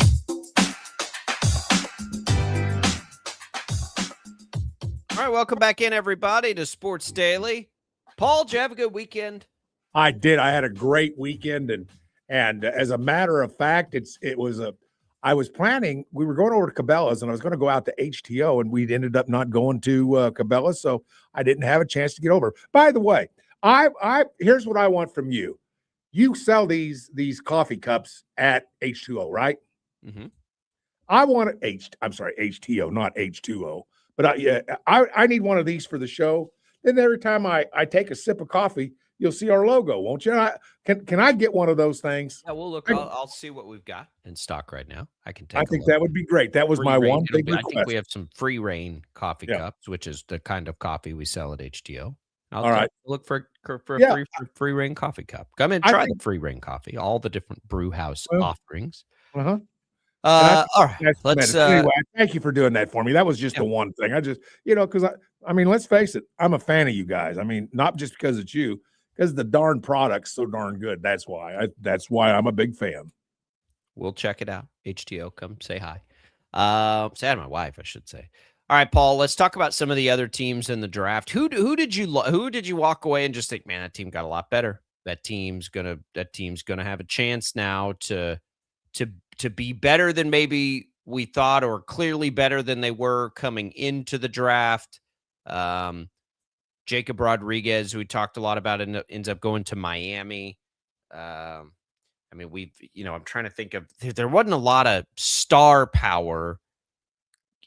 All right, welcome back in, everybody, to Sports Daily. Paul, did you have a good weekend? I did. I had a great weekend, and as a matter of fact, I was planning. We were going over to Cabela's, and I was going to go out to HTO, and we ended up not going to Cabela's, so I didn't have a chance to get over. By the way, here's what I want from you. You sell these coffee cups at H2O, right? Mm-hmm. I want HTO, not H2O. But I need one of these for the show. Then every time I take a sip of coffee, you'll see our logo, won't you? Can I get one of those things? Yeah, we'll look. I'll see what we've got in stock right now. I can take. I think that would be great. That was my one big request. I think we have some Free Reign coffee cups, which is the kind of coffee we sell at HTO. All right. Look for a free Reign coffee cup. Come in, try the Free Reign coffee. All the different brew house offerings. Uh-huh. All right. Let's. Anyway, thank you for doing that for me. That was just the one thing. I just, because I mean, let's face it. I'm a fan of you guys. I mean, not just because it's you, because the darn product's so darn good. That's why. That's why I'm a big fan. We'll check it out. HTO, come say hi. Say hi to my wife, I should say. All right, Paul, let's talk about some of the other teams in the draft. Who did you walk away and just think, man, that team got a lot better. That team's gonna have a chance now to be better than maybe we thought, or clearly better than they were coming into the draft. Jacob Rodriguez, who we talked a lot about, ends up going to Miami. I mean, I'm trying to think of, there wasn't a lot of star power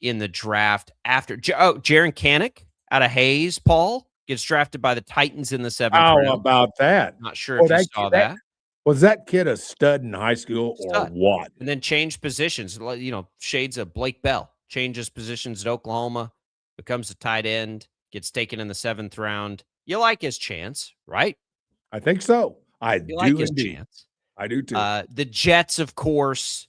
in the draft after. Jaron Kanik out of Hayes, Paul, gets drafted by the Titans in the 7th round. How about that? Not sure if you saw that. Was that kid a stud in high school or what? And then changed positions, shades of Blake Bell, changes positions at Oklahoma, becomes a tight end, gets taken in the 7th round. You like his chance, right? I think so. I do like his indeed. Chance. I do too. The Jets, of course.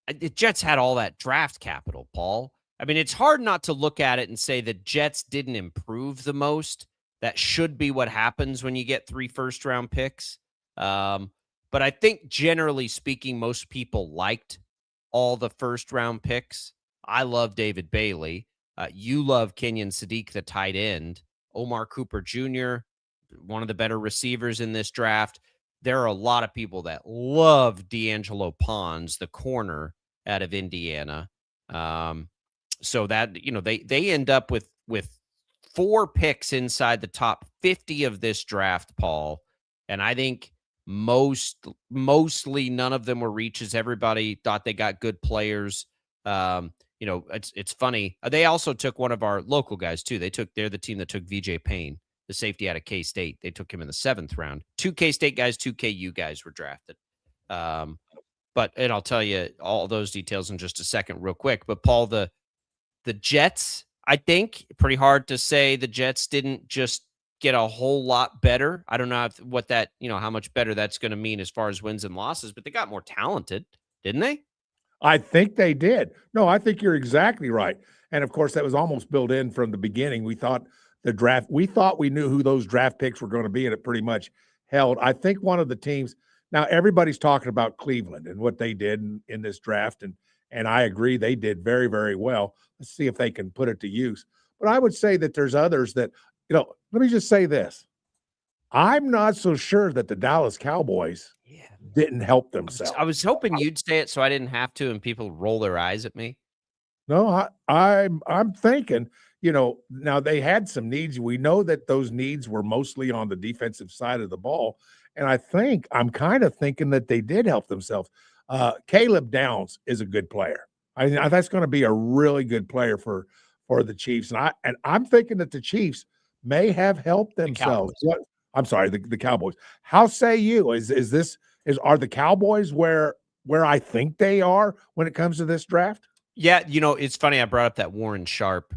The Jets had all that draft capital, Paul. I mean, it's hard not to look at it and say the Jets didn't improve the most. That should be what happens when you get 3 first-round picks. But I think generally speaking, most people liked all the first-round picks. I love David Bailey. You love Kenyon Sadiq, the tight end. Omar Cooper Jr., one of the better receivers in this draft. There are a lot of people that love D'Angelo Pons, the corner out of Indiana. So that, they end up with 4 picks inside the top 50 of this draft, Paul. And I think mostly none of them were reaches. Everybody thought they got good players. It's funny. They also took one of our local guys too. They're the team that took VJ Payne, the safety out of K-State. They took him in the 7th round. 2 K-State guys, 2 KU guys were drafted. And I'll tell you all those details in just a second real quick. But Paul, the Jets, I think pretty hard to say the Jets didn't just get a whole lot better. I don't know how much better that's going to mean as far as wins and losses, but they got more talented, didn't they? I think they did. No, I think you're exactly right. And of course, that was almost built in from the beginning. We thought we knew who those draft picks were going to be, and it pretty much held. I think one of the teams, now everybody's talking about Cleveland and what they did in this draft. And I agree, they did very, very well. Let's see if they can put it to use. But I would say that there's others that, let me just say this. I'm not so sure that the Dallas Cowboys didn't help themselves. I was hoping you'd say it so I didn't have to and people roll their eyes at me. No, I'm thinking, now they had some needs. We know that those needs were mostly on the defensive side of the ball. And I'm kind of thinking that they did help themselves. Caleb Downs is a good player. That's going to be a really good player for the Chiefs. And I'm thinking that the Chiefs may have helped themselves. I'm sorry, the Cowboys. How say you? Are the Cowboys where I think they are when it comes to this draft? Yeah, it's funny. I brought up that Warren Sharp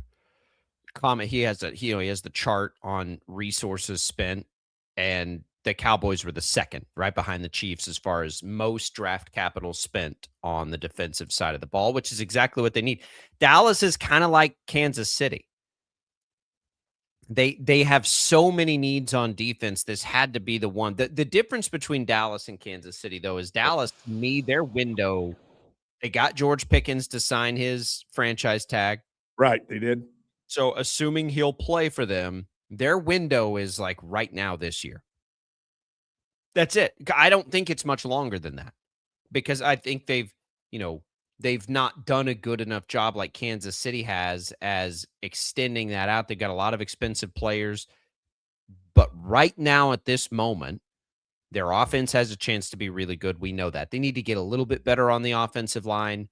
comment. He has the chart on resources spent, and the Cowboys were the second, right behind the Chiefs, as far as most draft capital spent on the defensive side of the ball, which is exactly what they need. Dallas is kind of like Kansas City. They have so many needs on defense. This had to be the one. The difference between Dallas and Kansas City, though, is Dallas, to me, their window, they got George Pickens to sign his franchise tag. Right, they did. So assuming he'll play for them, their window is like right now this year. That's it. I don't think it's much longer than that, because I think they've not done a good enough job like Kansas City has as extending that out. They've got a lot of expensive players, but right now at this moment, their offense has a chance to be really good. We know that. They need to get a little bit better on the offensive line.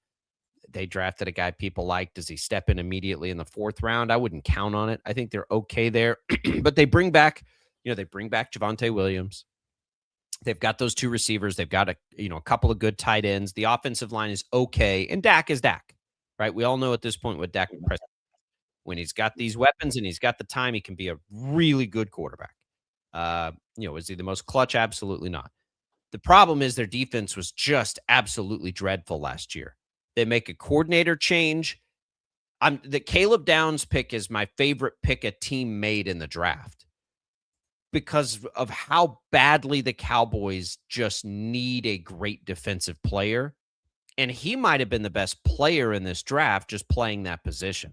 They drafted a guy people like. Does he step in immediately in the 4th round? I wouldn't count on it. I think they're okay there, but they bring back Javonte Williams. They've got those 2 receivers. They've got a couple of good tight ends. The offensive line is okay, and Dak is Dak, right? We all know at this point what Dak Prescott, when he's got these weapons and he's got the time, he can be a really good quarterback. Is he the most clutch? Absolutely not. The problem is their defense was just absolutely dreadful last year. They make a coordinator change. The Caleb Downs pick is my favorite pick a team made in the draft, because of how badly the Cowboys just need a great defensive player. And he might have been the best player in this draft just playing that position.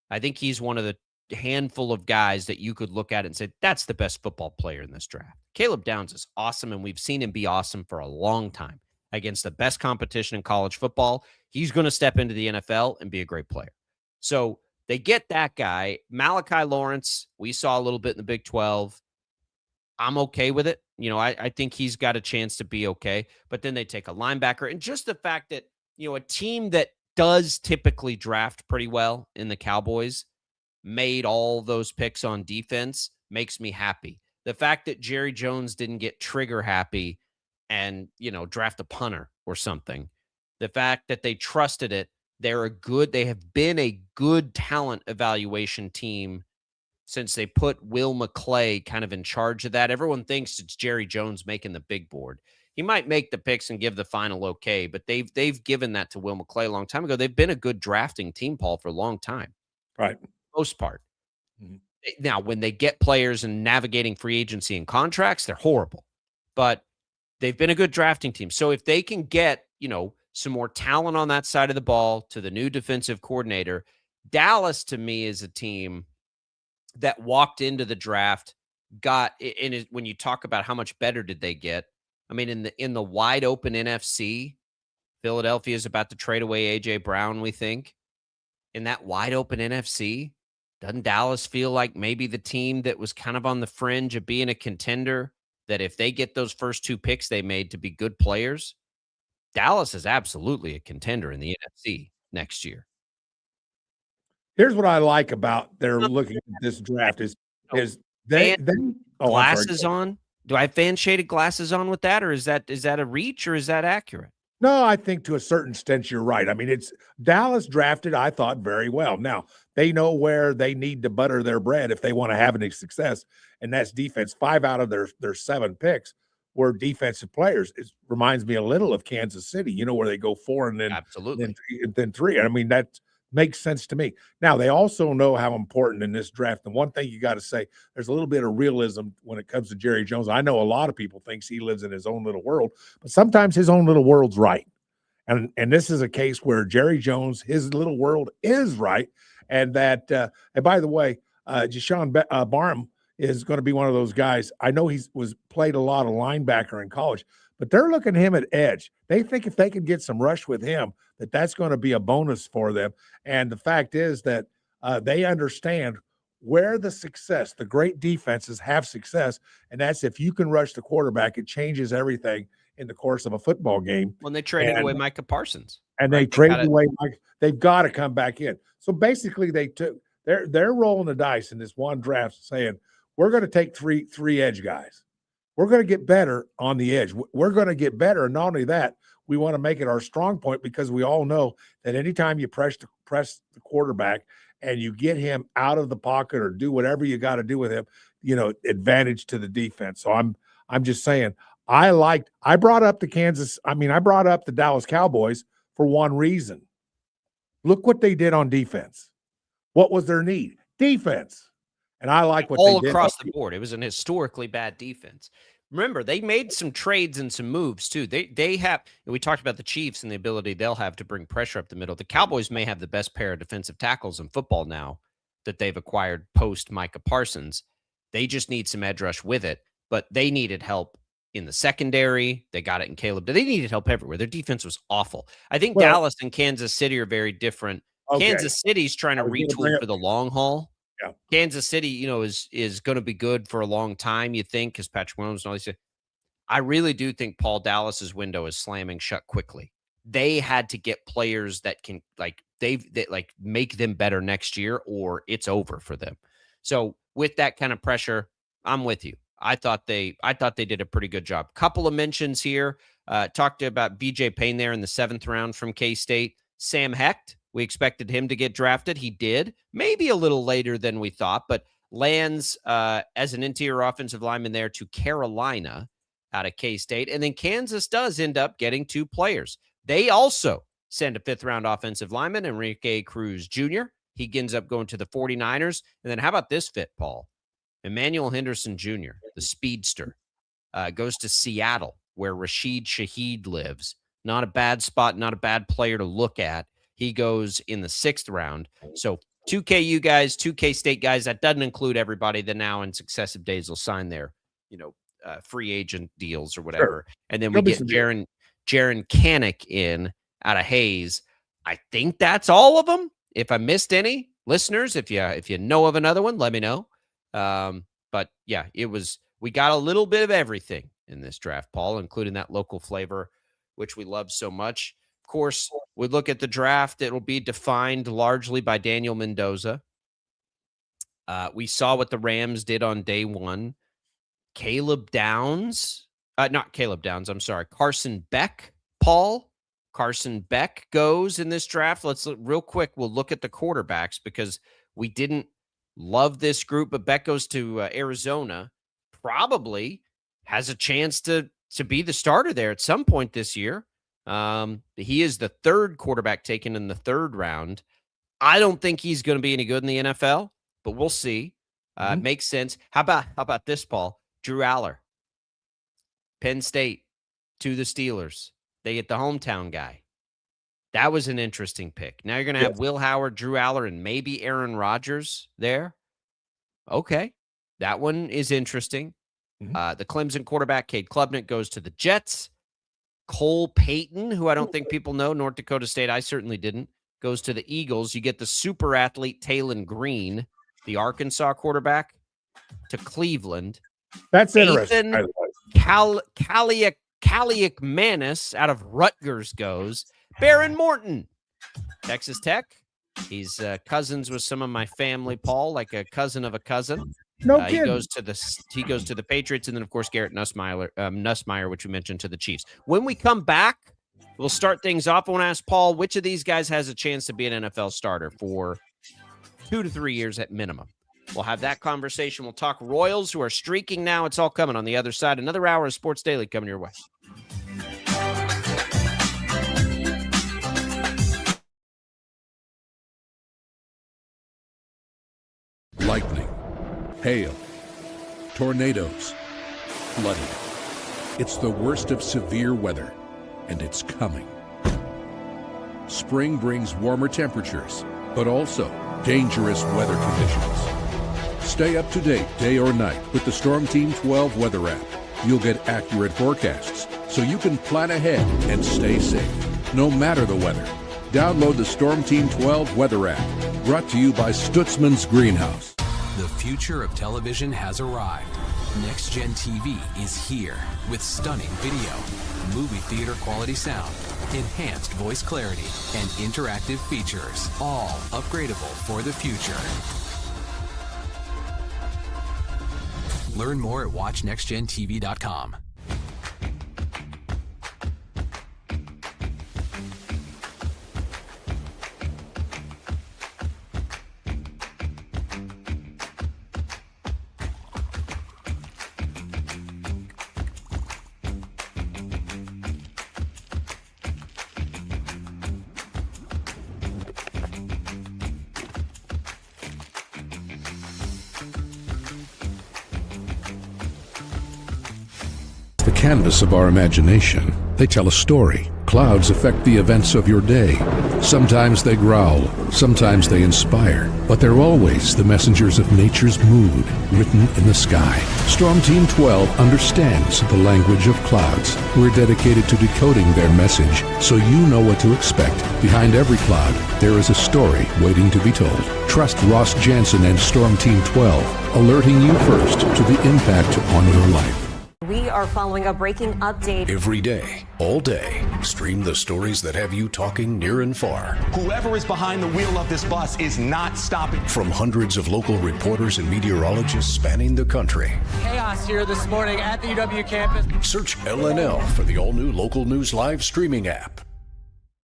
I think he's one of the handful of guys that you could look at and say, that's the best football player in this draft. Caleb Downs is awesome, and we've seen him be awesome for a long time against the best competition in college football. He's going to step into the NFL and be a great player. So they get that guy. Malachi Lawrence, we saw a little bit in the Big 12. I'm okay with it. I think he's got a chance to be okay. But then they take a linebacker. And just the fact that, a team that does typically draft pretty well in the Cowboys, made all those picks on defense, makes me happy. The fact that Jerry Jones didn't get trigger happy and, draft a punter or something, the fact that they trusted it, they have been a good talent evaluation team since they put Will McClay kind of in charge of that. Everyone thinks it's Jerry Jones making the big board. He might make the picks and give the final okay, but they've given that to Will McClay a long time ago. They've been a good drafting team, Paul, for a long time. Right. Most part. Now, when they get players and navigating free agency and contracts, they're horrible. But they've been a good drafting team. So if they can get, some more talent on that side of the ball to the new defensive coordinator, Dallas to me is a team that walked into the draft, got in it. When you talk about how much better did they get, I mean, in the wide open NFC, Philadelphia is about to trade away AJ Brown. We think in that wide open NFC, doesn't Dallas feel like maybe the team that was kind of on the fringe of being a contender, that if they get those first 2 picks they made to be good players, Dallas is absolutely a contender in the NFC next year. Here's what I like about their looking at this draft is they glasses on. Do I have fan shaded glasses on with that, or is that a reach, or is that accurate? No, I think to a certain extent you're right. I mean, it's Dallas drafted, I thought, very well. Now, they know where they need to butter their bread if they want to have any success, and that's defense. 5 out of their 7 picks were defensive players. It reminds me a little of Kansas City, where they go 4 and then absolutely then 3. I mean, that makes sense to me. Now, they also know how important in this draft. And one thing you got to say, there's a little bit of realism when it comes to Jerry Jones. I know a lot of people thinks he lives in his own little world, but sometimes his own little world's right. And this is a case where Jerry Jones, his little world is right. And that, and by the way, Jashawn Barham is going to be one of those guys. I know was played a lot of linebacker in college, but they're looking at him at edge. They think if they can get some rush with him, that's going to be a bonus for them. And the fact is that they understand where the great defenses have success, and that's if you can rush the quarterback, it changes everything in the course of a football game. When they traded away Micah Parsons. And they traded away Mike. They've got to come back in. So basically they're rolling the dice in this one draft saying, we're going to take three edge guys. We're going to get better on the edge. We're going to get better. And not only that, we want to make it our strong point, because we all know that anytime you press the quarterback and you get him out of the pocket or do whatever you got to do with him, advantage to the defense. So I'm just saying, I brought up the Dallas Cowboys for one reason. Look what they did on defense. What was their need? Defense. And I like what all they did across the board. It was an historically bad defense. Remember, they made some trades and some moves too. They have. We talked about the Chiefs and the ability they'll have to bring pressure up the middle. The Cowboys may have the best pair of defensive tackles in football now that they've acquired post Micah Parsons. They just need some edge rush with it, but they needed help in the secondary. They got it in Caleb. They needed help everywhere. Their defense was awful. I think Dallas and Kansas City are very different. Okay. Kansas City's trying to retool for the long haul. Yeah. Kansas City, is going to be good for a long time, you think, because Patrick Mahomes and all these. I really do think Paul Dallas's window is slamming shut quickly. They had to get players that can make them better next year, or it's over for them. So with that kind of pressure, I'm with you. I thought they did a pretty good job. Couple of mentions here. Talked about BJ Payne there in the 7th round from K-State. Sam Hecht. We expected him to get drafted. He did. Maybe a little later than we thought, but lands as an interior offensive lineman there to Carolina out of K-State. And then Kansas does end up getting 2 players. They also send a 5th-round offensive lineman, Enrique Cruz Jr. He ends up going to the 49ers. And then how about this fit, Paul? Emmanuel Henderson Jr., the speedster, goes to Seattle, where Rashid Shaheed lives. Not a bad spot, not a bad player to look at. He goes in the 6th round. So 2 KU guys, 2 K-State guys. That doesn't include everybody that now in successive days will sign their, free agent deals or whatever. Sure. And then we get Jaron Kanik in out of Hayes. I think that's all of them. If I missed any, listeners, if you know of another one, let me know. But yeah, we got a little bit of everything in this draft, Paul, including that local flavor, which we love so much. Of course, we look at the draft, it'll be defined largely by Daniel Mendoza. We saw what the Rams did on day one. Carson Beck, Paul. Carson Beck goes in this draft. Let's look real quick. We'll look at the quarterbacks because we didn't love this group, but Beck goes to Arizona. Probably has a chance to be the starter there at some point this year. He is the third quarterback taken in the third round. I don't think he's going to be any good in the NFL, but we'll see. Makes sense. How about this, Paul? Drew Aller, Penn State to the Steelers. They get the hometown guy. That was an interesting pick. Now you're going to have Will Howard, Drew Aller, and maybe Aaron Rodgers there. Okay. That one is interesting. The Clemson quarterback, Cade Klubnik, goes to the Jets. Cole Payton, who I don't think people know, North Dakota State, I certainly didn't, goes to the Eagles. You get the super athlete Taylon Green, the Arkansas quarterback, to Cleveland. That's interesting. Kaliak Manis out of Rutgers goes. Baron Morton, Texas Tech. He's cousins with some of my family, Paul, like a cousin of a cousin. No kidding. He goes to the Patriots, and then of course Garrett Nussmeier, which we mentioned, to the Chiefs. When we come back, we'll start things off. I want to ask Paul, which of these guys has a chance to be an NFL starter for 2 to 3 years at minimum? We'll have that conversation. We'll talk Royals, who are streaking now. It's all coming on the other side. Another hour of Sports Daily coming your way. Lightning, hail, tornadoes, flooding. It's the worst of severe weather, and it's coming. Spring brings warmer temperatures, but also dangerous weather conditions. Stay up to date day or night with the Storm Team 12 weather app. You'll get accurate forecasts so you can plan ahead and stay safe, no matter the weather. Download the Storm Team 12 weather app, brought to you by Stutzman's Greenhouse. The future of television has arrived. Next Gen TV is here with stunning video, movie theater quality sound, enhanced voice clarity, and interactive features, all upgradable for the future. Learn more at watchnextgentv.com. The canvas of our imagination. They tell a story. Clouds affect the events of your day. Sometimes they growl, sometimes they inspire, but they're always the messengers of nature's mood written in the sky. Storm Team 12 understands the language of clouds. We're dedicated to decoding their message so you know what to expect. Behind every cloud, there is a story waiting to be told. Trust Ross Jansen and Storm Team 12, alerting you first to the impact on your life. We are following a breaking update. Every day, all day, stream the stories that have you talking near and far. Whoever is behind the wheel of this bus is not stopping. From hundreds of local reporters and meteorologists spanning the country. Chaos here this morning at the UW campus. Search LNL for the all-new Local News Live streaming app.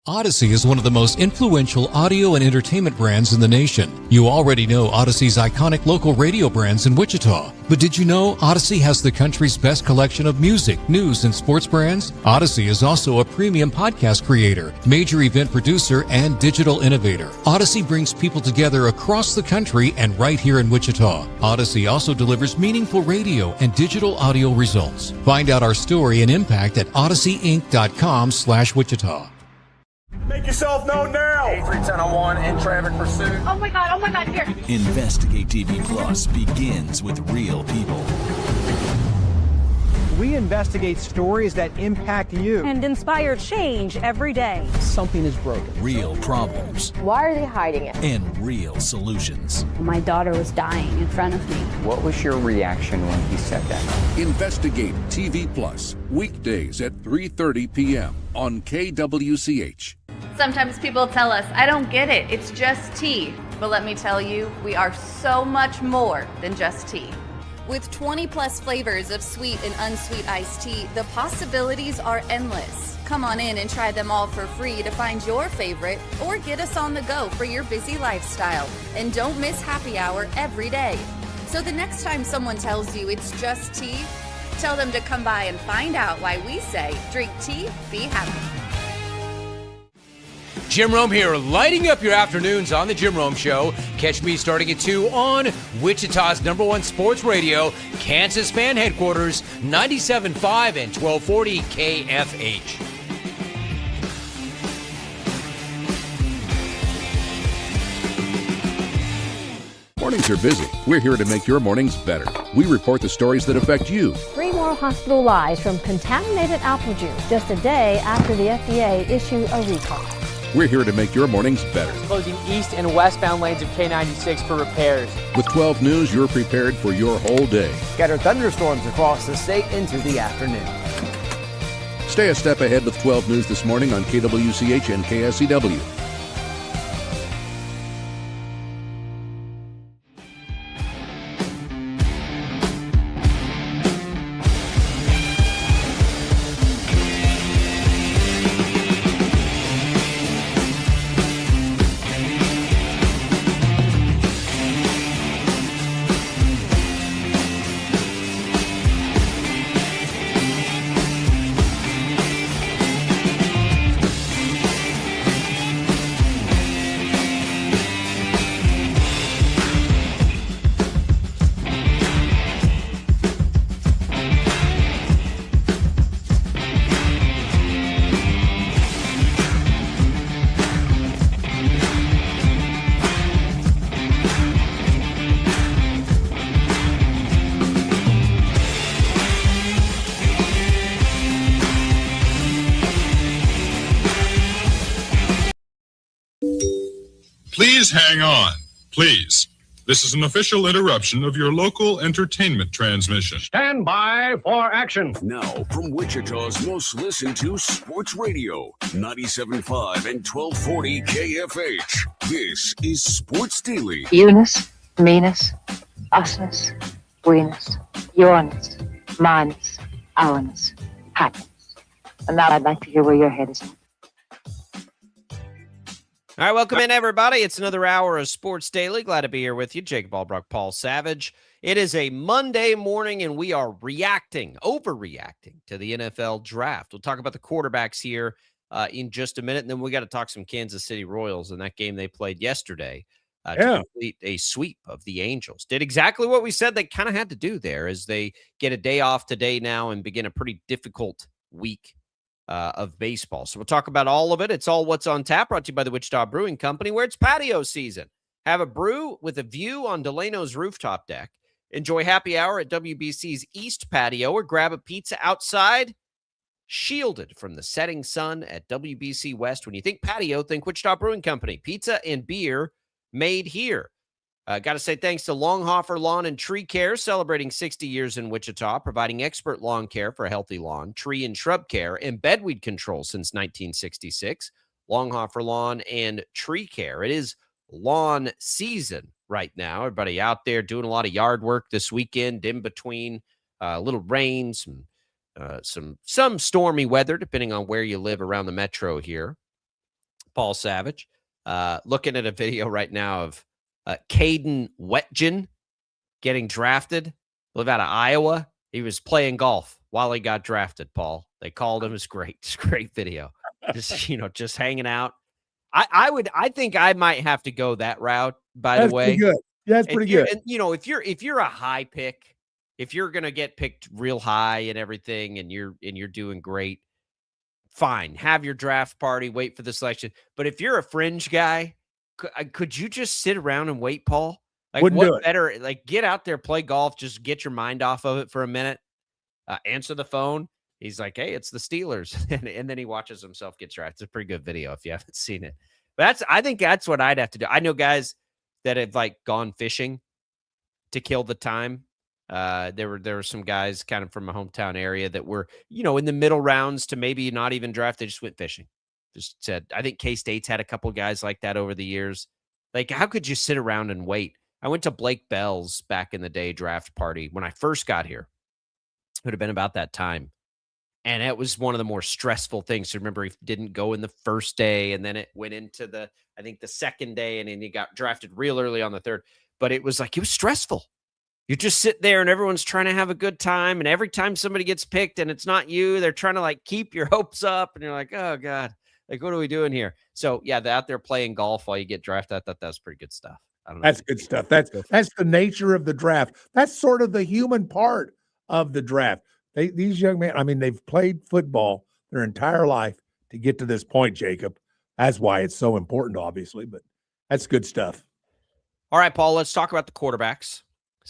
Odyssey is one of the most influential audio and entertainment brands in the nation. You already know Odyssey's iconic local radio brands in Wichita. But did you know Odyssey has the country's best collection of music, news, and sports brands? Odyssey is also a premium podcast creator, major event producer, and digital innovator. Odyssey brings people together across the country and right here in Wichita. Odyssey also delivers meaningful radio and digital audio results. Find out our story and impact at odysseyinc.com/Wichita. Make yourself known now. 831001 in traffic pursuit. Oh my God, here. Investigate TV Plus begins with real people. We investigate stories that impact you. And inspire change every day. Something is broken. Real problems. Why are they hiding it? And real solutions. My daughter was dying in front of me. What was your reaction when he said that? Investigate TV Plus, weekdays at 3:30 p.m. on KWCH. Sometimes people tell us, I don't get it, it's just tea. But let me tell you, we are so much more than just tea. With 20 plus flavors of sweet and unsweet iced tea, the possibilities are endless. Come on in and try them all for free to find your favorite or get us on the go for your busy lifestyle. And don't miss happy hour every day. So the next time someone tells you it's just tea, tell them to come by and find out why we say, drink tea, be happy. Jim Rome here, lighting up your afternoons on The Jim Rome Show. Catch me starting at 2 on Wichita's #1 sports radio, Kansas Fan Headquarters, 97.5 and 1240 KFH. Mornings are busy. We're here to make your mornings better. We report the stories that affect you. 3 more hospitalized from contaminated apple juice just a day after the FDA issued a recall. We're here to make your mornings better. Closing east and westbound lanes of K96 for repairs. With 12 News, you're prepared for your whole day. Scattered thunderstorms across the state into the afternoon. Stay a step ahead with 12 News this morning on KWCH and KSCW. Please hang on. Please. This is an official interruption of your local entertainment transmission. Stand by for action. Now, from Wichita's most listened to sports radio, 97.5 and 1240 KFH. This is Sports Daily. Eunice, meanus, usness, weenus, yourness, minus, ourness, happiness. And now I'd like to hear where your head is at. All right, welcome in, everybody. It's another hour of Sports Daily. Glad to be here with you. Jacob Albrock, Paul Savage. It is a Monday morning, and we are overreacting to the NFL draft. We'll talk about the quarterbacks here in just a minute, and then we got to talk some Kansas City Royals in that game they played yesterday to complete a sweep of the Angels. Did exactly what we said they kind of had to do there as they get a day off today now and begin a pretty difficult week of baseball. So we'll talk about all of it. It's all what's on tap, brought to you by the Wichita Brewing Company, where it's patio season. Have a brew with a view on Delano's rooftop deck. Enjoy happy hour at WBC's East Patio, or grab a pizza outside, shielded from the setting sun at WBC West. When you think patio, think Wichita Brewing Company. Pizza and beer made here. Got to say thanks to Longhofer Lawn and Tree Care, celebrating 60 years in Wichita, providing expert lawn care for a healthy lawn, tree and shrub care, and bedweed control since 1966. Longhofer Lawn and Tree Care. It is lawn season right now. Everybody out there doing a lot of yard work this weekend, in between little rain, some stormy weather, depending on where you live around the metro here. Paul Savage, looking at a video right now of Caden Wetjen getting drafted, live out of Iowa. He was playing golf while he got drafted, Paul. They called him. It's great. It's a great video. Just hanging out. I think I might have to go that route, by the way. Pretty good. Yeah, that's pretty good. And if you're a high pick, if you're going to get picked real high and everything, and you're doing great, fine. Have your draft party, wait for the selection. But if you're a fringe guy, could you just sit around and wait, Paul? Like, Wouldn't do what it. better? Like, get out there, play golf, just get your mind off of it for a minute. Answer the phone. He's like, "Hey, it's the Steelers," and then he watches himself get drafted. It's a pretty good video if you haven't seen it. But I think that's what I'd have to do. I know guys that have like gone fishing to kill the time. There were some guys kind of from my hometown area that were, in the middle rounds to maybe not even draft. They just went fishing. Just said, I think K-State's had a couple guys like that over the years. Like, how could you sit around and wait? I went to Blake Bell's back in the day draft party when I first got here. It would have been about that time. And it was one of the more stressful things. So remember, he didn't go in the first day, and then it went into the second day, and then he got drafted real early on the third. But it was stressful. You just sit there and everyone's trying to have a good time. And every time somebody gets picked and it's not you, they're trying to keep your hopes up. And you're like, oh God, what are we doing here? So yeah, they're out there playing golf while you get drafted. I thought that was pretty good stuff. I don't know. That's good stuff. That's the nature of the draft. That's sort of the human part of the draft. These young men, I mean, they've played football their entire life to get to this point, Jacob. That's why it's so important, obviously, but that's good stuff. All right, Paul, let's talk about the quarterbacks.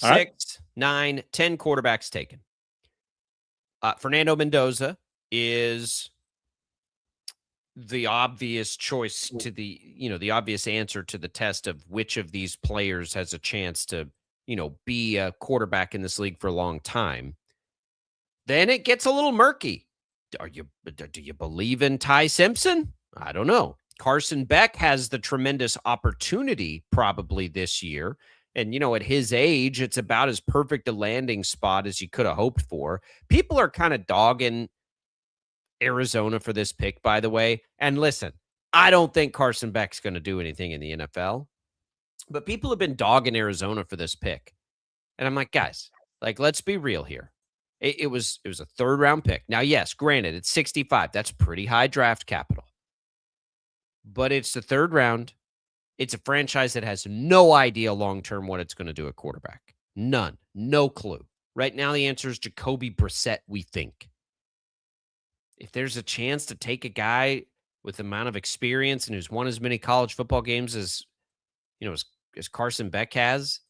All right. 6, 9, 10 quarterbacks taken. Fernando Mendoza is the obvious choice to the obvious answer to the test of which of these players has a chance to, be a quarterback in this league for a long time. Then it gets a little murky. Do you believe in Ty Simpson? I don't know. Carson Beck has the tremendous opportunity probably this year. And, at his age, it's about as perfect a landing spot as you could have hoped for. People are kind of dogging Arizona for this pick, by the way. And listen, I don't think Carson Beck's going to do anything in the NFL. But people have been dogging Arizona for this pick. And I'm like, guys, let's be real here. It was a third-round pick. Now, yes, granted, it's 65. That's pretty high draft capital. But it's the third round. It's a franchise that has no idea long-term what it's going to do at quarterback. None. No clue. Right now, the answer is Jacoby Brissett, we think. If there's a chance to take a guy with the amount of experience and who's won as many college football games as Carson Beck has,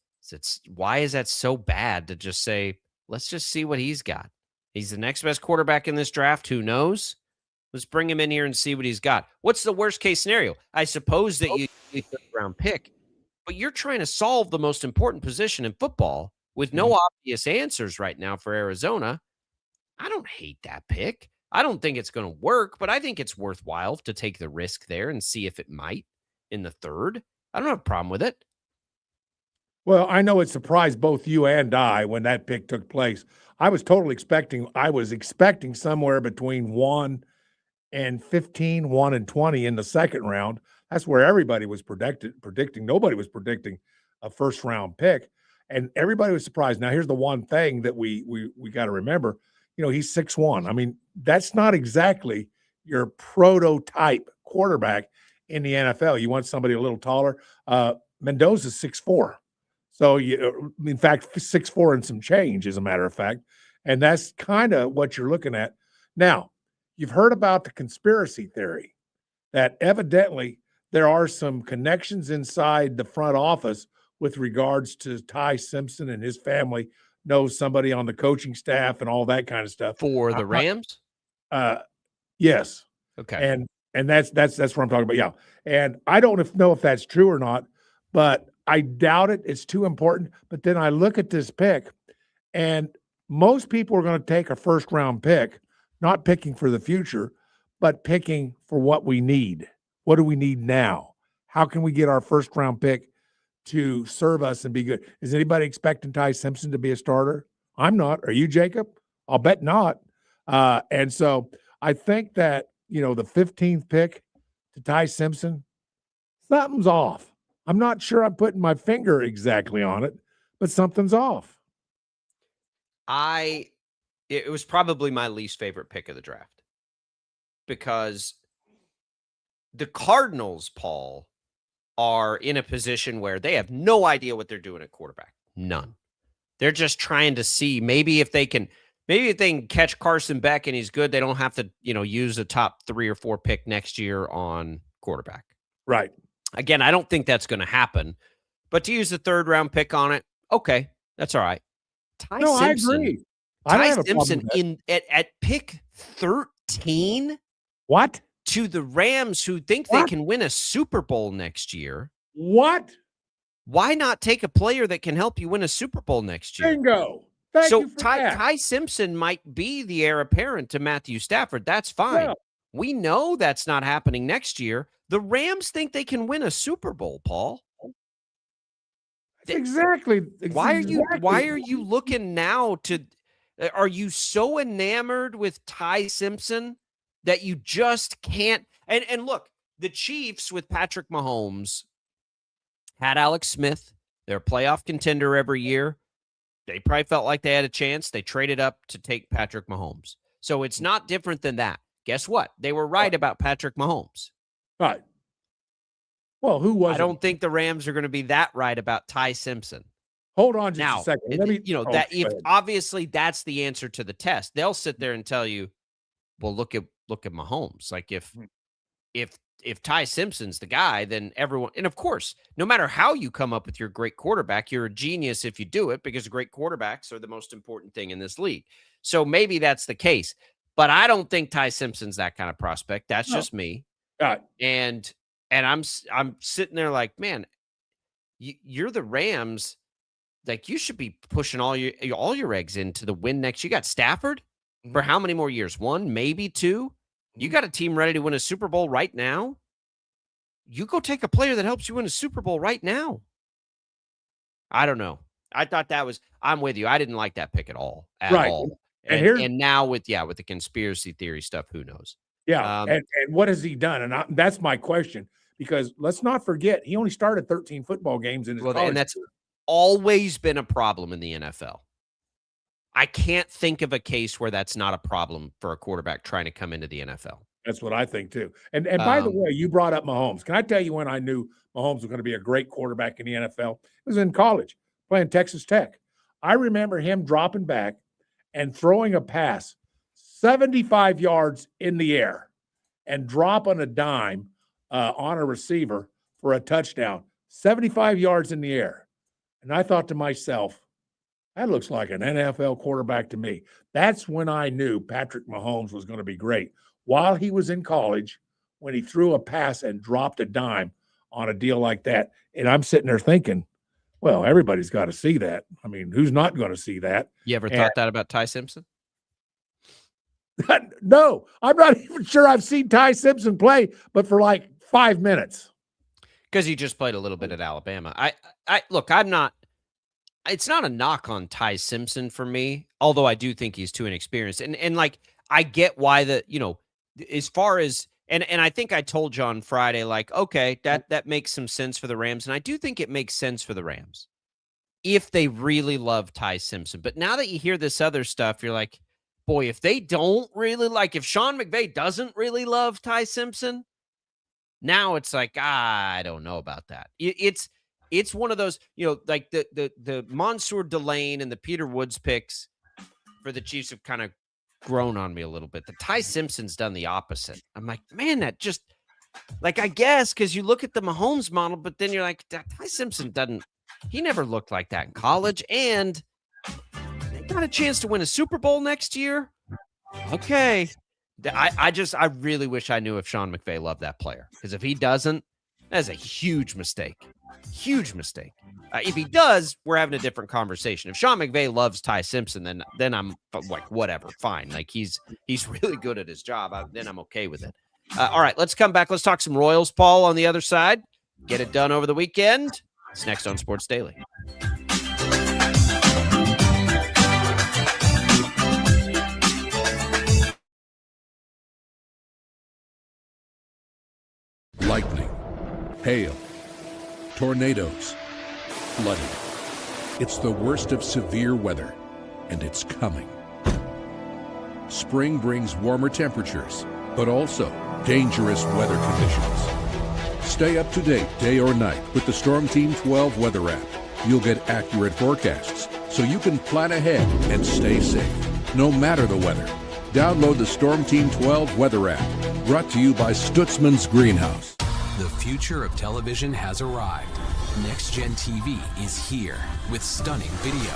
why is that so bad to just say, let's just see what he's got? He's the next best quarterback in this draft. Who knows? Let's bring him in here and see what he's got. What's the worst case scenario? I suppose that you get a third-round pick, but you're trying to solve the most important position in football with no obvious answers right now for Arizona. I don't hate that pick. I don't think it's going to work, but I think it's worthwhile to take the risk there and see if it might in the third. I don't have a problem with it. Well, I know it surprised both you and I when that pick took place. I was expecting somewhere between 1 and 15, 1 and 20 in the second round. That's where everybody was predicting. Nobody was predicting a first round pick, and everybody was surprised. Now, here's the one thing that we got to remember. He's 6'1". I mean, that's not exactly your prototype quarterback in the NFL. You want somebody a little taller. Mendoza's 6'4". So, in fact, 6'4" and some change, as a matter of fact. And that's kind of what you're looking at. Now, you've heard about the conspiracy theory that evidently there are some connections inside the front office with regards to Ty Simpson, and his family knows somebody on the coaching staff and all that kind of stuff. For the Rams? Yes. Okay. And that's what I'm talking about. Yeah. And I don't know if that's true or not, but I doubt it. It's too important. But then I look at this pick, and most people are going to take a first round pick, not picking for the future, but picking for what we need. What do we need now? How can we get our first round pick to serve us and be good? Is anybody expecting Ty Simpson to be a starter? I'm not. Are you, Jacob? I'll bet not. And so I think that, the 15th pick to Ty Simpson, something's off. I'm not sure I'm putting my finger exactly on it, but something's off. It was probably my least favorite pick of the draft because the Cardinals, Paul, are in a position where they have no idea what they're doing at quarterback. None. They're just trying to see maybe if they can catch Carson Beck and he's good, they don't have to, use a top 3 or 4 pick next year on quarterback. Right. Again, I don't think that's going to happen, but to use the third round pick on it, okay, that's all right. Ty Simpson, I agree. Ty Simpson at pick 13. What? To the Rams, who think they can win a Super Bowl next year. What? Why not take a player that can help you win a Super Bowl next year? Bingo. So Ty Simpson might be the heir apparent to Matthew Stafford. That's fine. Well, We know that's not happening next year. The Rams think they can win a Super Bowl, Paul. Exactly. Why are you looking now to are you so enamored with Ty Simpson that you just can't and look, the Chiefs with Patrick Mahomes had Alex Smith. They're a playoff contender every year. They probably felt like they had a chance. They traded up to take Patrick Mahomes. So it's not different than that. Guess what? They were right about Patrick Mahomes. Right. Well, who was? I don't think the Rams are going to be that right about Ty Simpson. Hold on just Now, a second. Let me, that if obviously that's the answer to the test, they'll sit there and tell you, well, look at Mahomes. Like if Ty Simpson's the guy, then everyone, and of course, no matter how you come up with your great quarterback, you're a genius if you do it because great quarterbacks are the most important thing in this league. So maybe that's the case, but I don't think Ty Simpson's that kind of prospect. That's just me. And I'm sitting there like, man, you're the Rams. Like you should be pushing all your eggs into the win next. You got Stafford for how many more years? 1, maybe 2. You got a team ready to win a Super Bowl right now. You go take a player that helps you win a Super Bowl right now. I don't know. I thought I'm with you. I didn't like that pick at all. And now with the conspiracy theory stuff, who knows? Yeah. And what has he done? And that's my question, because let's not forget, he only started 13 football games in his college and that's always been a problem in the NFL. I can't think of a case where that's not a problem for a quarterback trying to come into the NFL. That's what I think too. And by the way, you brought up Mahomes. Can I tell you when I knew Mahomes was going to be a great quarterback in the NFL? It was in college playing Texas Tech. I remember him dropping back and throwing a pass 75 yards in the air and dropping a dime on a receiver for a touchdown, 75 yards in the air. And I thought to myself, that looks like an NFL quarterback to me. That's when I knew Patrick Mahomes was going to be great. While he was in college, when he threw a pass and dropped a dime on a deal like that. And I'm sitting there thinking, well, everybody's got to see that. I mean, who's not going to see that? You ever thought that about Ty Simpson? No, I'm not even sure I've seen Ty Simpson play, but for like 5 minutes. Because he just played a little bit at Alabama. It's not a knock on Ty Simpson for me, although I do think he's too inexperienced. And like, I get why as far as, and I think I told you on Friday, like, okay, that makes some sense for the Rams. And I do think it makes sense for the Rams if they really love Ty Simpson. But now that you hear this other stuff, you're like, boy, if they don't really if Sean McVay doesn't really love Ty Simpson, now it's like, I don't know about that. It's one of those, like the Mansour Delane and the Peter Woods picks for the Chiefs have kind of grown on me a little bit. The Ty Simpson's done the opposite. I'm like, man, that just like, I guess, because you look at the Mahomes model, but then you're like, Ty Simpson he never looked like that in college. And they got a chance to win a Super Bowl next year. Okay. I really wish I knew if Sean McVay loved that player, because if he doesn't, that's a huge mistake. Huge mistake. If he does, we're having a different conversation. If Sean McVay loves Ty Simpson, then I'm like, whatever, fine. Like he's really good at his job. Then I'm okay with it. All right, let's come back. Let's talk some Royals, Paul, on the other side. Get it done over the weekend. It's next on Sports Daily. Lightning, hail, tornadoes, flooding. It's the worst of severe weather, and it's coming. Spring brings warmer temperatures, but also dangerous weather conditions. Stay up to date day or night with the Storm Team 12 weather app. You'll get accurate forecasts, so you can plan ahead and stay safe, no matter the weather. Download the Storm Team 12 weather app, brought to you by Stutzman's Greenhouse. The future of television has arrived. Next Gen TV is here with stunning video,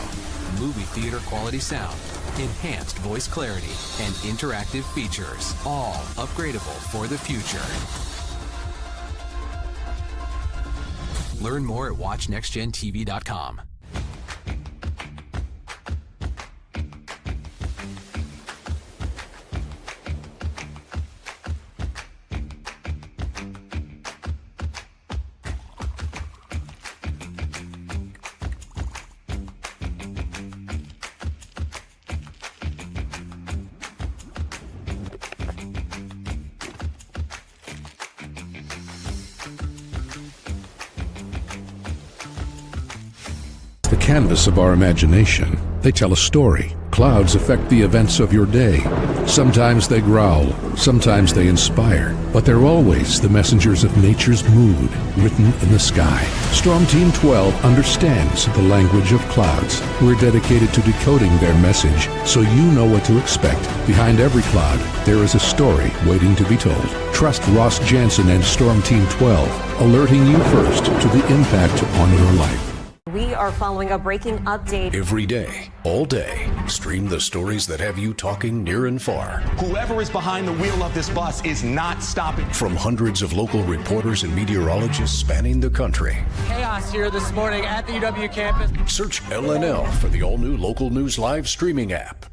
movie theater quality sound, enhanced voice clarity, and interactive features, all upgradable for the future. Learn more at watchnextgentv.com. canvas of our imagination. They tell a story. Clouds affect the events of your day. Sometimes they growl, sometimes they inspire, but they're always the messengers of nature's mood written in the sky. Storm Team 12 understands the language of clouds. We're dedicated to decoding their message so you know what to expect. Behind every cloud, there is a story waiting to be told. Trust Ross Jansen and Storm Team 12, alerting you first to the impact on your life. We are following a breaking update. Every day, all day, stream the stories that have you talking near and far. Whoever is behind the wheel of this bus is not stopping. From hundreds of local reporters and meteorologists spanning the country. Chaos here this morning at the UW campus. Search LNL for the all-new Local News Live streaming app.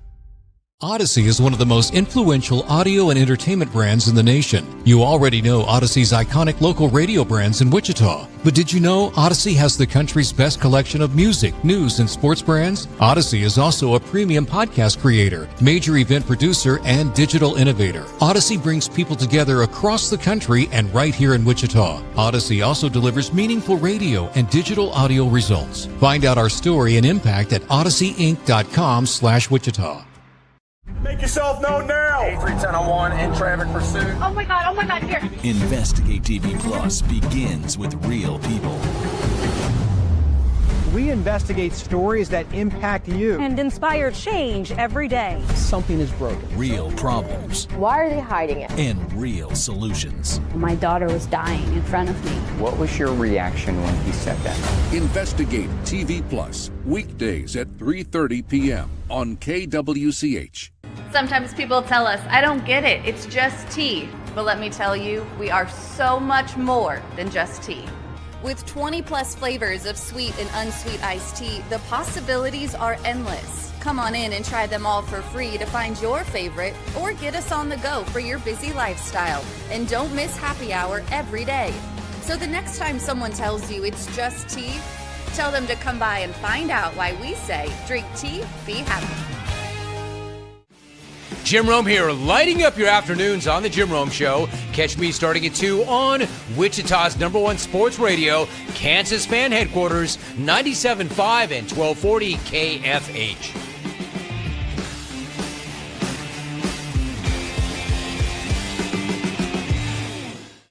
Odyssey is one of the most influential audio and entertainment brands in the nation. You already know Odyssey's iconic local radio brands in Wichita. But did you know Odyssey has the country's best collection of music, news, and sports brands? Odyssey is also a premium podcast creator, major event producer, and digital innovator. Odyssey brings people together across the country and right here in Wichita. Odyssey also delivers meaningful radio and digital audio results. Find out our story and impact at odysseyinc.com/Wichita. Make yourself known now. 83101 in traffic pursuit. Oh my God, here. Investigate TV Plus begins with real people. We investigate stories that impact you. And inspire change every day. Something is broken. Real problems. Why are they hiding it? And real solutions. My daughter was dying in front of me. What was your reaction when he said that? Investigate TV Plus, weekdays at 3:30 p.m. on KWCH. Sometimes people tell us, I don't get it, it's just tea. But let me tell you, we are so much more than just tea. With 20 plus flavors of sweet and unsweet iced tea, the possibilities are endless. Come on in and try them all for free to find your favorite or get us on the go for your busy lifestyle. And don't miss happy hour every day. So the next time someone tells you it's just tea, tell them to come by and find out why we say drink tea, be happy. Jim Rome here, lighting up your afternoons on The Jim Rome Show. Catch me starting at 2 on Wichita's #1 sports radio, Kansas Fan Headquarters, 97.5 and 1240 KFH.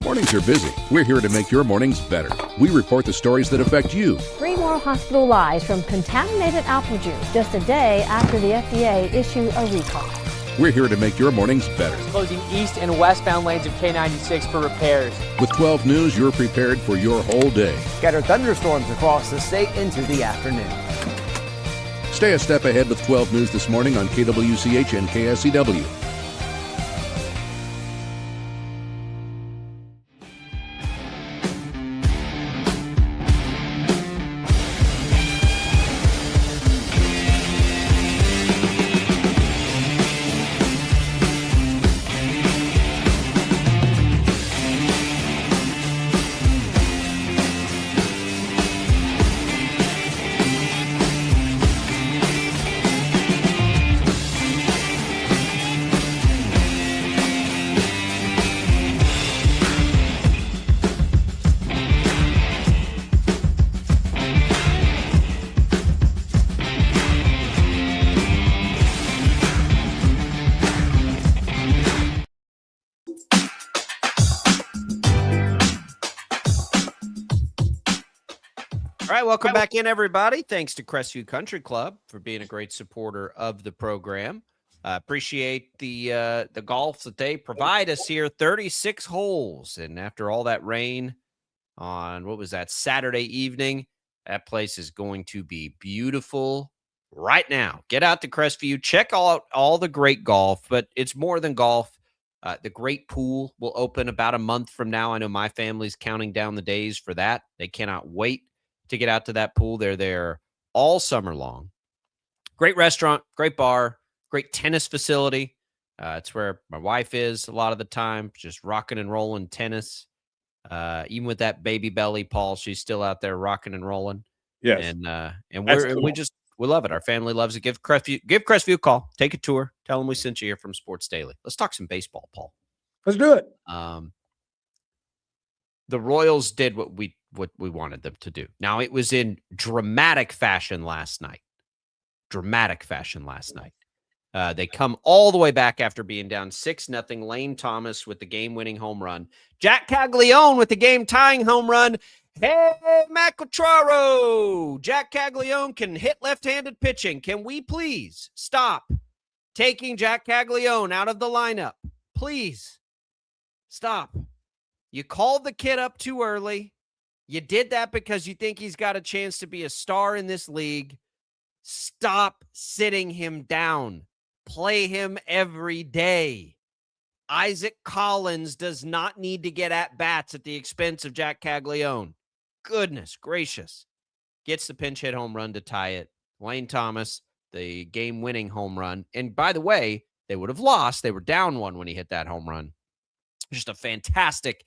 Mornings are busy. We're here to make your mornings better. We report the stories that affect you. 3 more hospitalized from contaminated apple juice just a day after the FDA issued a recall. We're here to make your mornings better. Closing east and westbound lanes of K96 for repairs. With 12 News, you're prepared for your whole day. Scattered thunderstorms across the state into the afternoon. Stay a step ahead with 12 News this morning on KWCH and KSCW. All right, welcome back in, everybody. Thanks to Crestview Country Club for being a great supporter of the program. Appreciate the golf that they provide us here. 36 holes, and after all that rain on what was that Saturday evening, that place is going to be beautiful right now. Get out to Crestview, check out all the great golf, but it's more than golf. The great pool will open about a month from now. I know my family's counting down the days for that. They cannot wait to get out to that pool. They're there all summer long. Great restaurant, great bar, great tennis facility. It's where my wife is a lot of the time, just rocking and rolling tennis. Even with that baby belly, Paul, she's still out there rocking and rolling. Yes. And Cool. we love it. Our family loves it. Give Crestview a call. Take a tour. Tell them we sent you here from Sports Daily. Let's talk some baseball, Paul. Let's do it. the Royals did what we wanted them to do. Now, it was in dramatic fashion last night. They come all the way back after being down 6-0. Lane Thomas with the game-winning home run. Jack Caglione with the game-tying home run. Hey, Matt Quatraro! Jack Caglione can hit left-handed pitching. Can we please stop taking Jack Caglione out of the lineup? Please stop. You called the kid up too early. You did that because you think he's got a chance to be a star in this league. Stop sitting him down. Play him every day. Isaac Collins does not need to get at bats at the expense of Jack Caglione. Goodness gracious. Gets the pinch hit home run to tie it. Lane Thomas, the game-winning home run. And by the way, they would have lost. They were down 1 when he hit that home run. Just a fantastic,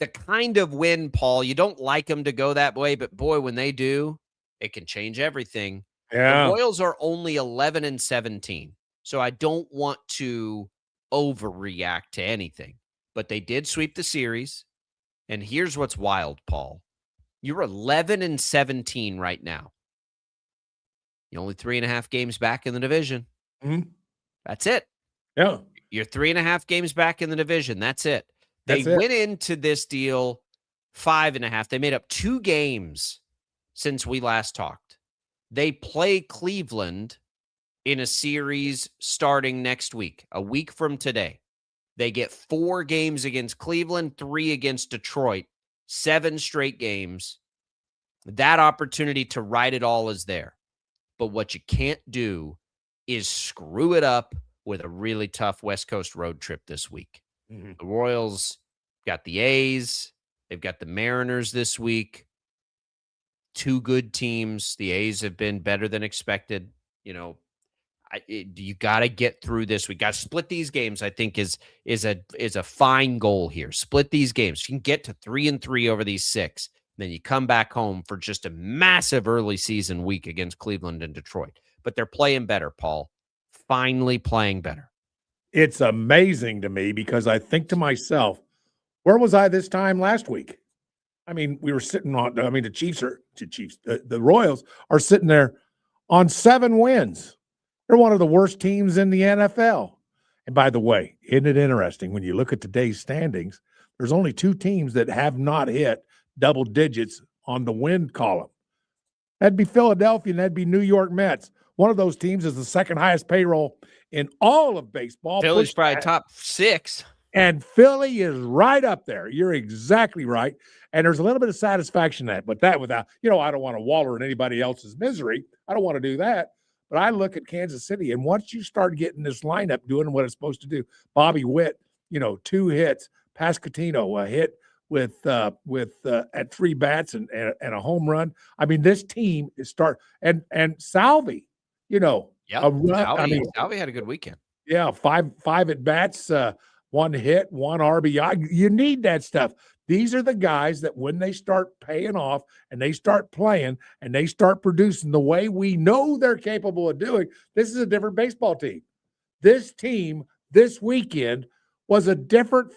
the kind of win, Paul. You don't like them to go that way, but boy, when they do, it can change everything. Yeah. The Royals are only 11-17, so I don't want to overreact to anything, but they did sweep the series. And here's what's wild, Paul. You're 11-17 right now. You're only 3.5 games back in the division. Mm-hmm. That's it. Yeah. You're 3.5 games back in the division. That's it. They went into this deal 5.5. They made up 2 games since we last talked. They play Cleveland in a series starting next week, a week from today. They get 4 games against Cleveland, 3 against Detroit, 7 straight games. That opportunity to right it all is there. But what you can't do is screw it up with a really tough West Coast road trip this week. Mm-hmm. The Royals got the A's. They've got the Mariners this week. 2 good teams. The A's have been better than expected. You know, you got to get through this. We got to split these games. I think is a fine goal here. Split these games. You can get to 3-3 over these 6. Then you come back home for just a massive early season week against Cleveland and Detroit. But they're playing better, Paul. Finally playing better. It's amazing to me because I think to myself, where was I this time last week? I mean, we were sitting on, the Royals are sitting there on 7 wins. They're one of the worst teams in the NFL. And by the way, isn't it interesting when you look at today's standings, there's only 2 teams that have not hit double digits on the win column. That'd be Philadelphia and that'd be New York Mets. One of those teams is the second highest payroll in all of baseball. Philly's probably top 6. And Philly is right up there. You're exactly right. And there's a little bit of satisfaction in that. But that without, I don't want to wallow in anybody else's misery. I don't want to do that. But I look at Kansas City, and once you start getting this lineup doing what it's supposed to do, Bobby Witt, 2 hits, Pasquantino, a hit with at 3 bats and a home run. I mean, this team is and Salvi, Salvi had a good weekend. Yeah, 5 at bats, 1 hit, 1 RBI. You need that stuff. These are the guys that when they start paying off and they start playing and they start producing the way we know they're capable of doing, this is a different baseball team. This team this weekend was a different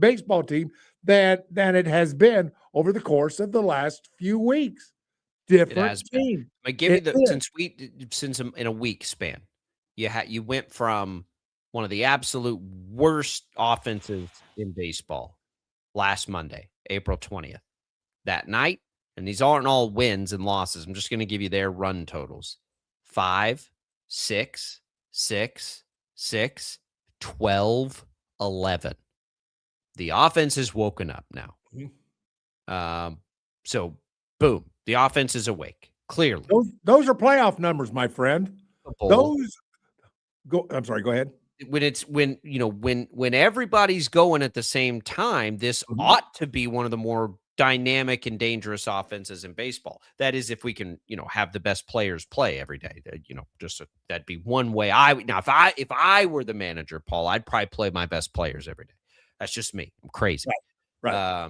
baseball team than it has been over the course of the last few weeks. Different team. I give you since in a week span, you went from one of the absolute worst offenses in baseball last Monday, April 20th. That night, and these aren't all wins and losses. I'm just going to give you their run totals. 5, 6, 6, 6, 12, 11. The offense is woken up now. Mm-hmm. So, boom, the offense is awake. Clearly, those are playoff numbers, my friend. I'm sorry. Go ahead. When everybody's going at the same time, this ought to be one of the more dynamic and dangerous offenses in baseball. That is, if we can, have the best players play every day. That'd be one way. If I were the manager, Paul, I'd probably play my best players every day. That's just me. I'm crazy. Right.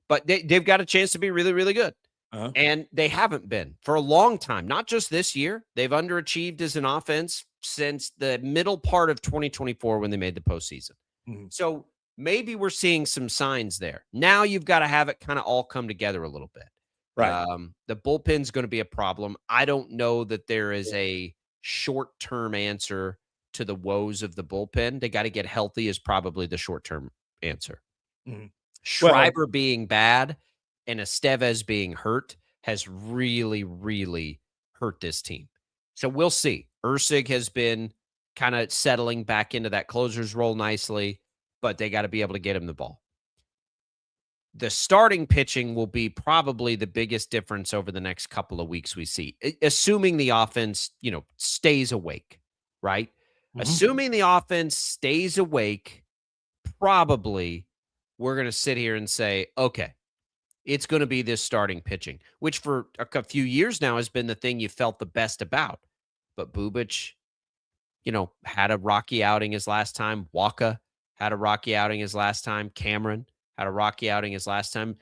But they've got a chance to be really, really good. Uh-huh. And they haven't been for a long time, not just this year. They've underachieved as an offense since the middle part of 2024 when they made the postseason. Mm-hmm. So maybe we're seeing some signs there. Now you've got to have it kind of all come together a little bit. Right. The bullpen's going to be a problem. I don't know that there is a short-term answer to the woes of the bullpen. They got to get healthy is probably the short-term answer. Mhm. Schreiber being bad and Estevez being hurt has really, really hurt this team. So we'll see. Ursig has been kind of settling back into that closer's role nicely, but they got to be able to get him the ball. The starting pitching will be probably the biggest difference over the next couple of weeks we see, assuming the offense, stays awake, right? Mhm. Assuming the offense stays awake, probably we're going to sit here and say, okay, it's going to be this starting pitching, which for a few years now has been the thing you felt the best about. But Bubic, had a rocky outing his last time. Waka had a rocky outing his last time. Cameron had a rocky outing his last time.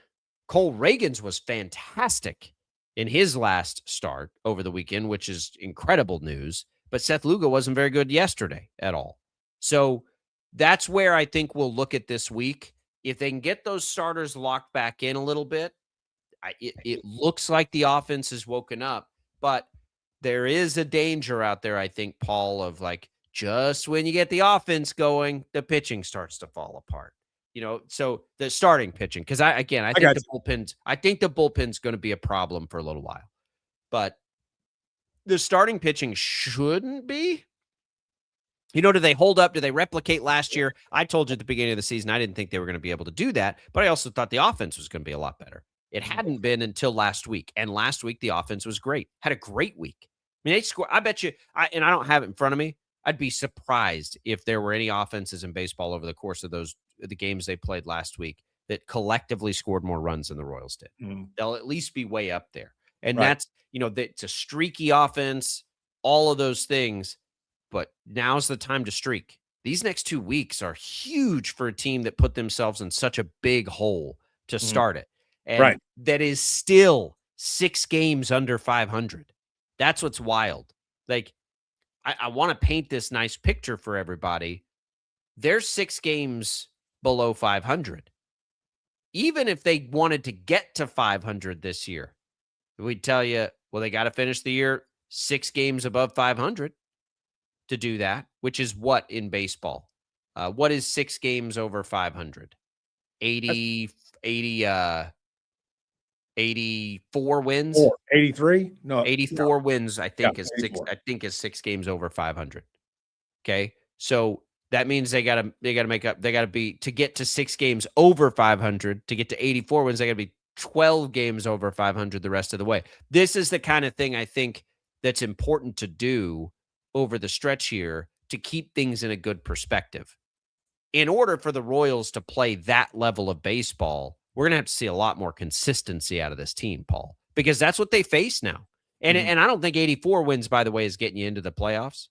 Cole Reagans was fantastic in his last start over the weekend, which is incredible news. But Seth Lugo wasn't very good yesterday at all. So that's where I think we'll look at this week. If they can get those starters locked back in a little bit, it looks like the offense has woken up. But there is a danger out there, I think, Paul, of just when you get the offense going, the pitching starts to fall apart. So the starting pitching, because I think the bullpen's going to be a problem for a little while. But the starting pitching shouldn't be. Do they hold up? Do they replicate last year? I told you at the beginning of the season I didn't think they were going to be able to do that, but I also thought the offense was going to be a lot better. It hadn't been until last week, and last week the offense was great. Had a great week. I mean, they scored. I bet you, and I don't have it in front of me, I'd be surprised if there were any offenses in baseball over the course of the games they played last week that collectively scored more runs than the Royals did. Mhm. They'll at least be way up there. And Right. that's, it's a streaky offense, all of those things, but now's the time to streak. These next 2 weeks are huge for a team that put themselves in such a big hole to start it. And Right. that is still 6 games under 500. That's what's wild. I want to paint this nice picture for everybody. They're 6 games below 500. Even if they wanted to get to 500 this year, we'd tell you, well, they got to finish the year 6 games above 500 to do that, which is what in baseball? What is 6 games over 500? 84 wins? 83? No. 84 wins, I think, Yeah, is 84. 6 games over 500. Okay. So that means they gotta be, to get to 6 games over 500, to get to 84 wins, they gotta be 12 games over 500 the rest of the way. This is the kind of thing I think that's important to do over the stretch here to keep things in a good perspective. In order for the Royals to play that level of baseball, we're going to have to see a lot more consistency out of this team, Paul, because that's what they face now. And and I don't think 84 wins, by the way, is getting you into the playoffs.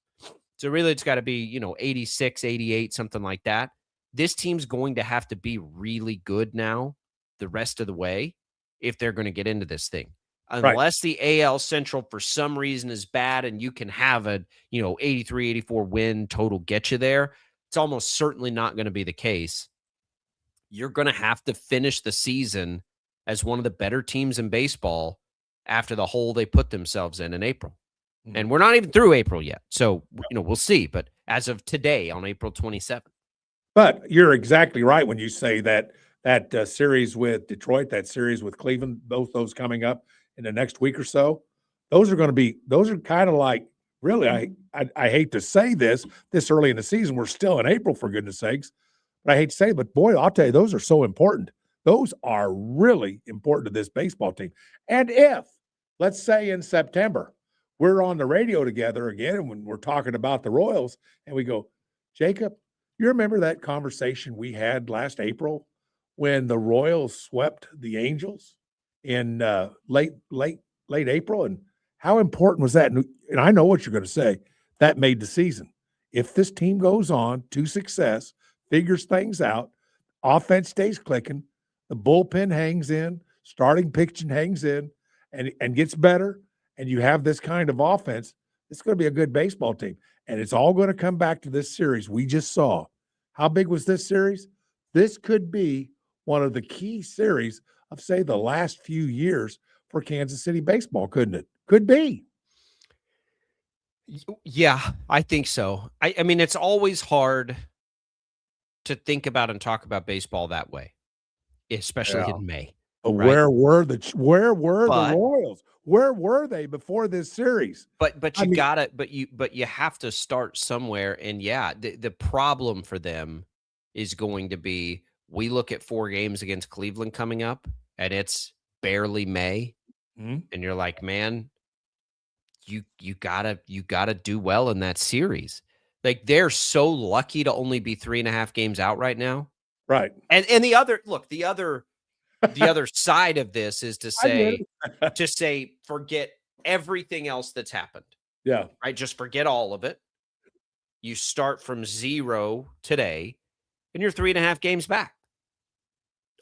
So really it's got to be, 86, 88, something like that. This team's going to have to be really good now the rest of the way if they're going to get into this thing. Unless the AL Central for some reason is bad and you can have a, 83, 84 win total get you there, it's almost certainly not going to be the case. You're going to have to finish the season as one of the better teams in baseball after the hole they put themselves in April. Mhm. And we're not even through April yet. So, we'll see. But as of today, on April 27th. But you're exactly right when you say that series with Detroit, that series with Cleveland, both those coming up in the next week or so, those are kind of like, really, I hate to say this early in the season. We're still in April, for goodness sakes. But I hate to say it, but boy, I'll tell you, those are so important. Those are really important to this baseball team. And if, let's say in September, we're on the radio together again, and when we're talking about the Royals, and we go, Jacob, you remember that conversation we had last April when the Royals swept the Angels in late April? And how important was that? And I know what you're going to say. That made the season. If this team goes on to success, figures things out, offense stays clicking, the bullpen hangs in, starting pitching hangs in, and gets better, and you have this kind of offense, it's going to be a good baseball team. And it's all going to come back to this series we just saw. How big was this series? this could be one of the key series of, say, the last few years for Kansas City baseball, couldn't it? Could be. Yeah, I think so. I mean, it's always hard to think about and talk about baseball that way, especially in May. But right? where were the Royals? Where were they before this series? But you have to start somewhere. And yeah, the problem for them is going to be, we look at 4 games against Cleveland coming up, and it's barely May, and you're like, man, you gotta do well in that series. Like, they're so lucky to only be 3.5 games out right now. Right. And the other side of this is to say, forget everything else that's happened. Yeah. Right. Just forget all of it. You start from 0 today, and you're 3.5 games back.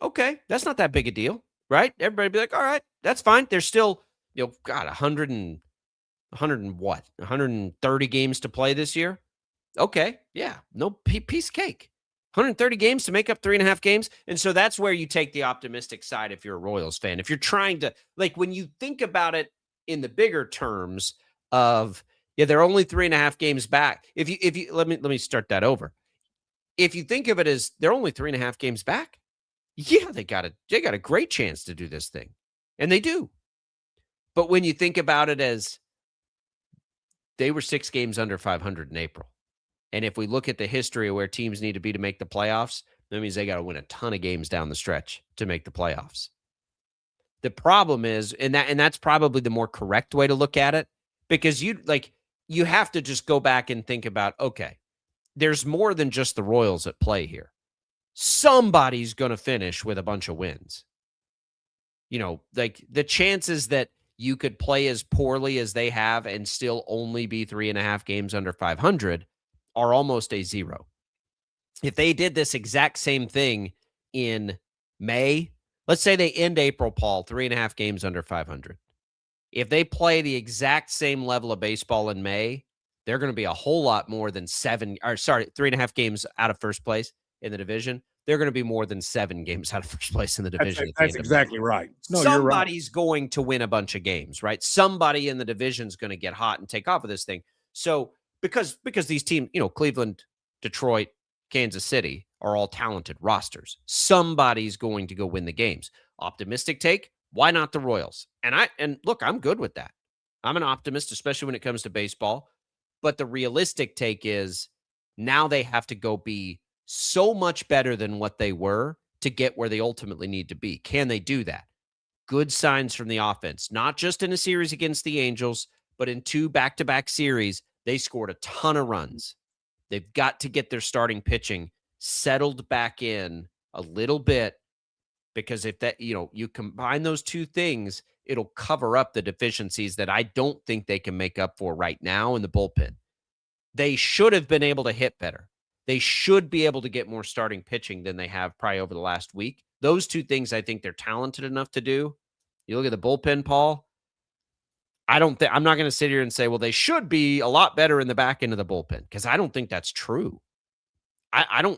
Okay. That's not that big a deal. Right. Everybody be like, all right, that's fine. There's still, 130 games to play this year. Okay. Yeah. No piece of cake. 130 games to make up 3.5 games. And so that's where you take the optimistic side if you're a Royals fan. If you're trying to, like, when you think about it in the bigger terms of, they're only 3.5 games back. If you let me start that over. If you think of it as they're only 3.5 games back, they got a great chance to do this thing. And they do. But when you think about it as they were 6 games under 500 in April. And if we look at the history of where teams need to be to make the playoffs, that means they got to win a ton of games down the stretch to make the playoffs. The problem is, and that's probably the more correct way to look at it, because you have to just go back and think about, okay, there's more than just the Royals at play here. Somebody's going to finish with a bunch of wins. Like, the chances that you could play as poorly as they have and still only be 3.5 games under 500 are almost a 0. If they did this exact same thing in May, let's say they end April, Paul, 3.5 games under 500. If they play the exact same level of baseball in May, they're going to be a whole lot more than 3.5 games out of first place in the division. They're going to be more than 7 games out of first place in the division. That's exactly right. No, somebody's going to win a bunch of games, right? Somebody in the division is going to get hot and take off of this thing. So because these teams, Cleveland, Detroit, Kansas City are all talented rosters. Somebody's going to go win the games. Optimistic take, why not the Royals? And look, I'm good with that. I'm an optimist, especially when it comes to baseball. But the realistic take is now they have to go be so much better than what they were to get where they ultimately need to be. Can they do that? Good signs from the offense, not just in a series against the Angels, but in 2 back-to-back series, they scored a ton of runs. They've got to get their starting pitching settled back in a little bit, because if that, you combine those 2 things, it'll cover up the deficiencies that I don't think they can make up for right now in the bullpen. They should have been able to hit better. They should be able to get more starting pitching than they have probably over the last week. Those 2 things I think they're talented enough to do. You look at the bullpen, Paul, I'm not going to sit here and say, well, they should be a lot better in the back end of the bullpen, because I don't think that's true. I'm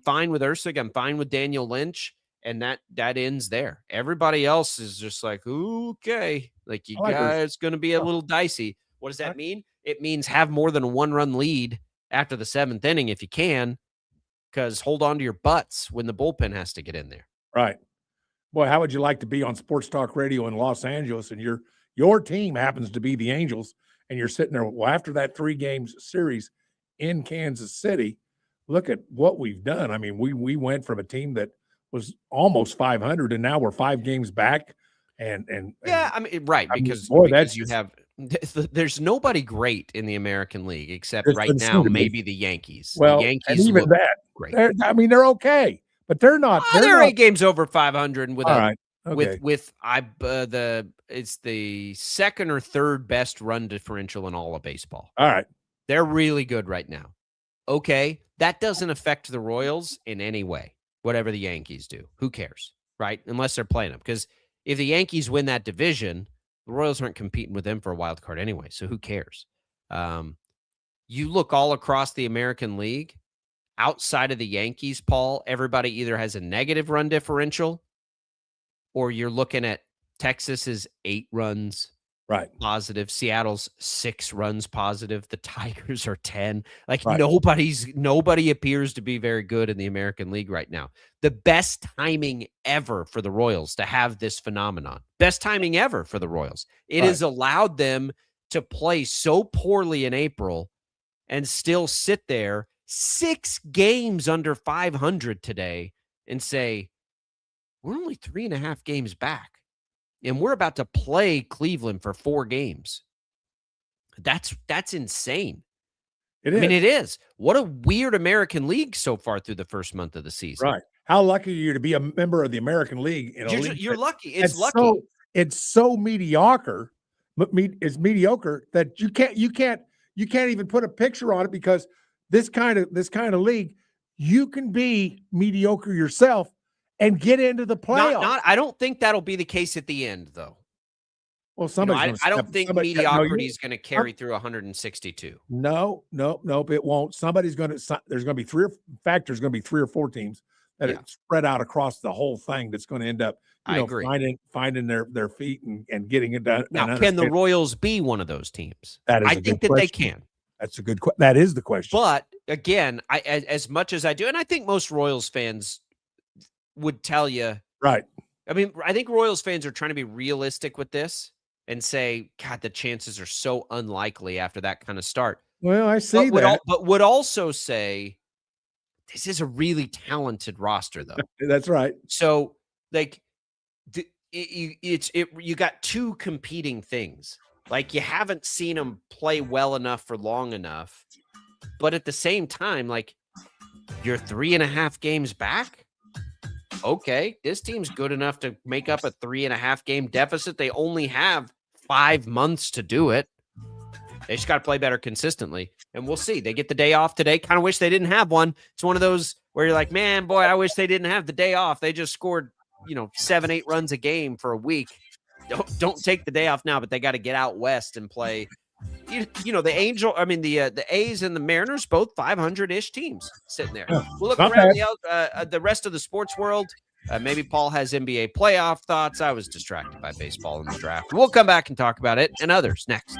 fine with Ursig. I'm fine with Daniel Lynch. And that ends there. Everybody else is just like, okay, like it's going to be a little dicey. What does that mean? It means have more than a 1-run lead after the 7th inning if you can, because hold on to your butts when the bullpen has to get in there. Right. Boy, how would you like to be on Sports Talk Radio in Los Angeles, and your team happens to be the Angels, and you're sitting there, well, after that 3 games series in Kansas City, look at what we've done. I mean, we went from a team that was almost 500, and now we're 5 games back. There's nobody great in the American League except right doesn't now seem to be. maybe the Yankees. Well, the Yankees and even look that, great. they're okay, but they're not. They're 8 games over 500 with all right. Okay. It's the 2nd or 3rd best run differential in all of baseball. All right. They're really good right now. Okay, that doesn't affect the Royals in any way. Whatever the Yankees do, who cares, right? Unless they're playing them, because if the Yankees win that division, the Royals aren't competing with them for a wild card anyway, so who cares? You look all across the American League, outside of the Yankees, Paul, everybody either has a negative run differential or you're looking at Texas is 8 runs positive, Seattle's 6 runs positive, the Tigers are 10. Like nobody appears to be very good in the American League right now. The best timing ever for the Royals to have this phenomenon. Best timing ever for the Royals. It has allowed them to play so poorly in April and still sit there 6 games under 500 today and say, we're only 3.5 games back. And we're about to play Cleveland for 4 games. That's insane. It is. What a weird American League so far through the first month of the season. Right. How lucky are you to be a member of the American League? You're lucky. It's lucky. It's so mediocre. It's mediocre that you can't even put a picture on it, because this kind of league, you can be mediocre yourself and get into the playoffs. I don't think that'll be the case at the end, though. Well, I don't think mediocrity is going to carry through 162. No, it won't. There's going to be 3 or 4 teams that are spread out across the whole thing that's going to end up, I agree, finding their feet and getting it done. Now, can the Royals be one of those teams? I think that they can. That's a good question. That is the question. But again, as much as I do, and I think most Royals fans would tell you, right? I mean, I think Royals fans are trying to be realistic with this and say, God, the chances are so unlikely after that kind of start. Well, I see that. But would also say this is a really talented roster, though. That's right. So, like, you got 2 competing things. Like, you haven't seen them play well enough for long enough, but at the same time, like, you're 3.5 games back. Okay, this team's good enough to make up a 3.5 game deficit. They only have 5 months to do it. They just got to play better consistently, and we'll see. They get the day off today. Kind of wish they didn't have one. It's one of those where you're like, man, boy, I wish they didn't have the day off. They just scored, 7-8 runs a game for a week. Don't take the day off now, but they got to get out west and play. The A's and the Mariners, both 500-ish teams sitting there. We'll look around the rest of the sports world. Maybe Paul has NBA playoff thoughts. I was distracted by baseball in the draft. We'll come back and talk about it and others next.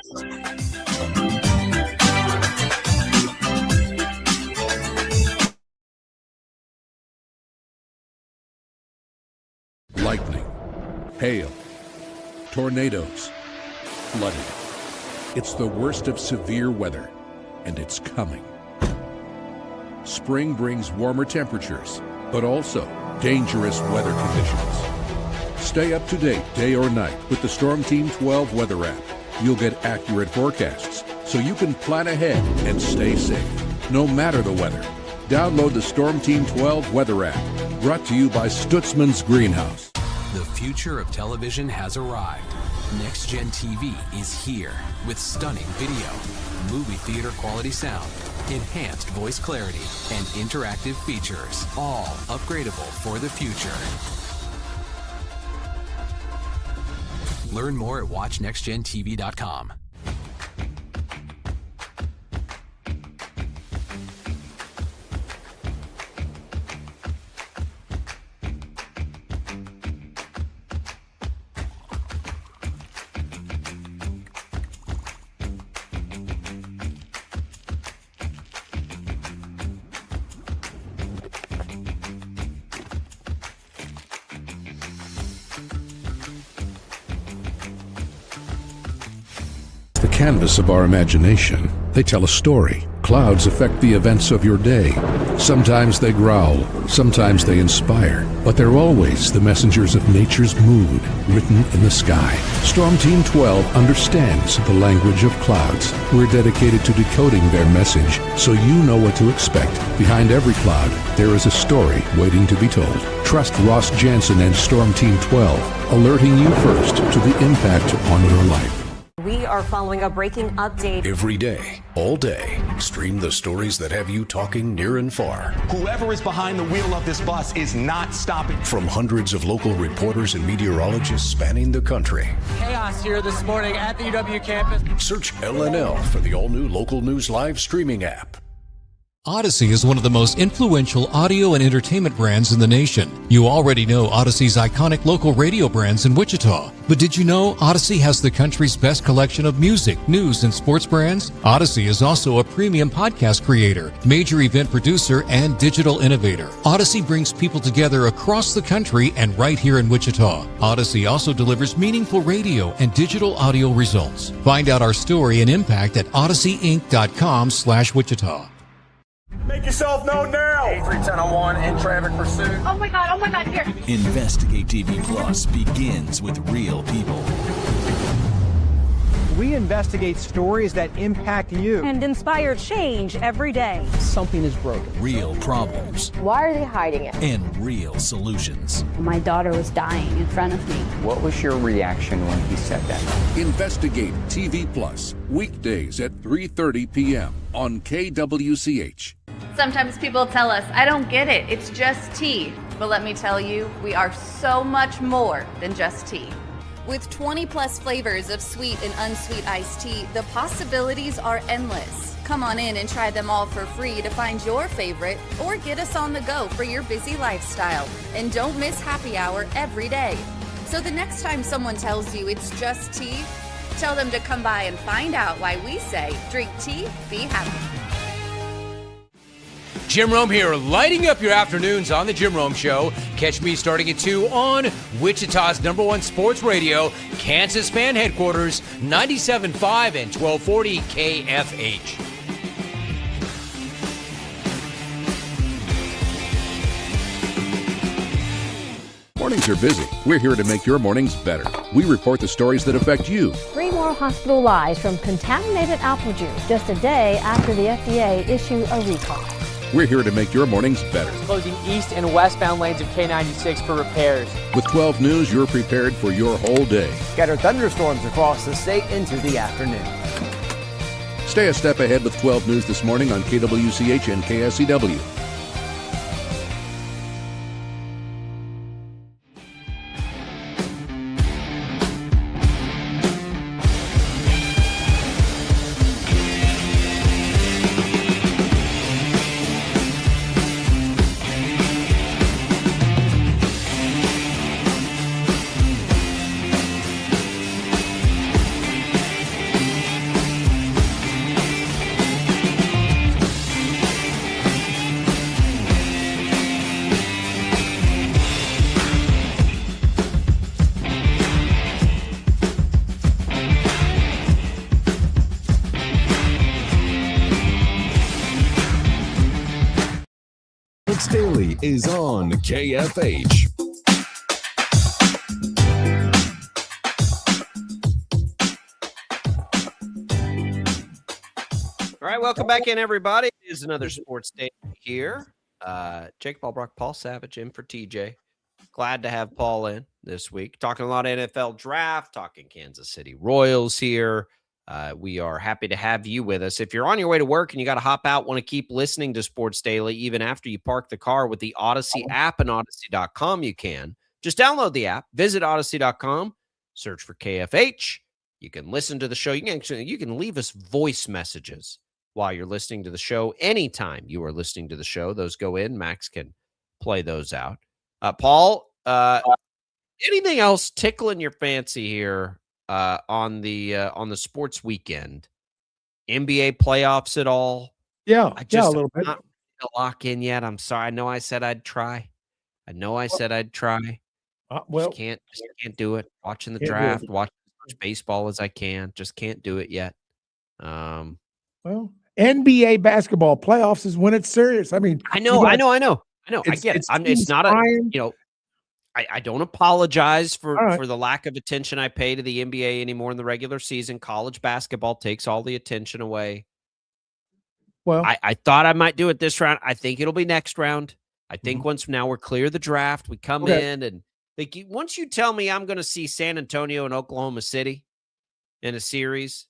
Lightning, hail, tornadoes, flooding. It's the worst of severe weather, and it's coming. Spring brings warmer temperatures, but also dangerous weather conditions. Stay up to date day or night with the Storm Team 12 weather app. You'll get accurate forecasts, so you can plan ahead and stay safe, no matter the weather. Download the Storm Team 12 weather app, brought to you by Stutzman's Greenhouse. The future of television has arrived. Next Gen TV is here with stunning video, movie theater quality sound, enhanced voice clarity, and interactive features, all upgradable for the future. Learn more at watchnextgentv.com. Canvas of our imagination. They tell a story. Clouds affect the events of your day. Sometimes they growl, sometimes they inspire, but they're always the messengers of nature's mood written in the sky. Storm Team 12 understands the language of clouds. We're dedicated to decoding their message so you know what to expect. Behind every cloud, there is a story waiting to be told. Trust Ross Jansen and Storm Team 12, alerting you first to the impact on your life. We are following a breaking update. Every day, all day, stream the stories that have you talking near and far. Whoever is behind the wheel of this bus is not stopping. From hundreds of local reporters and meteorologists spanning the country. Chaos here this morning at the UW campus. Search LNL for the all-new Local News Live streaming app. Odyssey is one of the most influential audio and entertainment brands in the nation. You already know Odyssey's iconic local radio brands in Wichita. But did you know Odyssey has the country's best collection of music, news, and sports brands? Odyssey is also a premium podcast creator, major event producer, and digital innovator. Odyssey brings people together across the country and right here in Wichita. Odyssey also delivers meaningful radio and digital audio results. Find out our story and impact at odysseyinc.com/Wichita. Make yourself known now. 831001 in traffic pursuit. Oh my God, here. Investigate TV Plus begins with real people. We investigate stories that impact you. And inspire change every day. Something is broken. Real problems Why are they hiding it? and real solutions. My daughter was dying in front of me. What was your reaction when he said that? Investigate TV Plus, weekdays at 3:30 p.m. on KWCH. Sometimes people tell us, I don't get it, it's just tea. But let me tell you, we are so much more than just tea. With 20 plus flavors of sweet and unsweet iced tea, the possibilities are endless. Come on in and try them all for free to find your favorite or get us on the go for your busy lifestyle. And don't miss happy hour every day. So the next time someone tells you it's just tea, tell them to come by and find out why we say, drink tea, be happy. Jim Rome here, lighting up your afternoons on The Jim Rome Show. Catch me starting at 2 on Wichita's #1 sports radio, Kansas Fan Headquarters, 97.5 and 1240 KFH. Mornings are busy. We're here to make your mornings better. We report the stories that affect you. 3 more hospital lies from contaminated apple juice just a day after the FDA issued a recall. We're here to make your mornings better. Closing east and westbound lanes of K96 for repairs. With 12 News, you're prepared for your whole day. Scattered thunderstorms across the state into the afternoon. Stay a step ahead with 12 News this morning on KWCH and KSCW. Sports Daily is on KFH. All right, welcome back in, everybody. It is another Sports Day here. Jake Ballbrock, Paul Savage in for TJ. Glad to have Paul in this week. Talking a lot of NFL draft, talking Kansas City Royals here. We are happy to have you with us. If you're on your way to work and you got to hop out, want to keep listening to Sports Daily, even after you park the car with the Odyssey app and Odyssey.com, you can. Just download the app, visit Odyssey.com, search for KFH. You can listen to the show. You can leave us voice messages while you're listening to the show. Anytime you are listening to the show, those go in. Max can play those out. Paul, anything else tickling your fancy here on the sports weekend? NBA playoffs at all? Yeah, I just a little bit. Not lock in yet. I'm sorry. I know I said I'd try. Well, just can't do it. Watching the draft, watching as much baseball as I can. Just can't do it yet. Well, NBA basketball playoffs is when it's serious. I mean, I know. I get it. It's not I don't apologize for the lack of attention I pay to the NBA anymore in the regular season. College basketball takes all the attention away. Well, I thought I might do it this round. I think it'll be next round. I think once now we're clear the draft, we come in and once you tell me I'm going to see San Antonio and Oklahoma City in a series,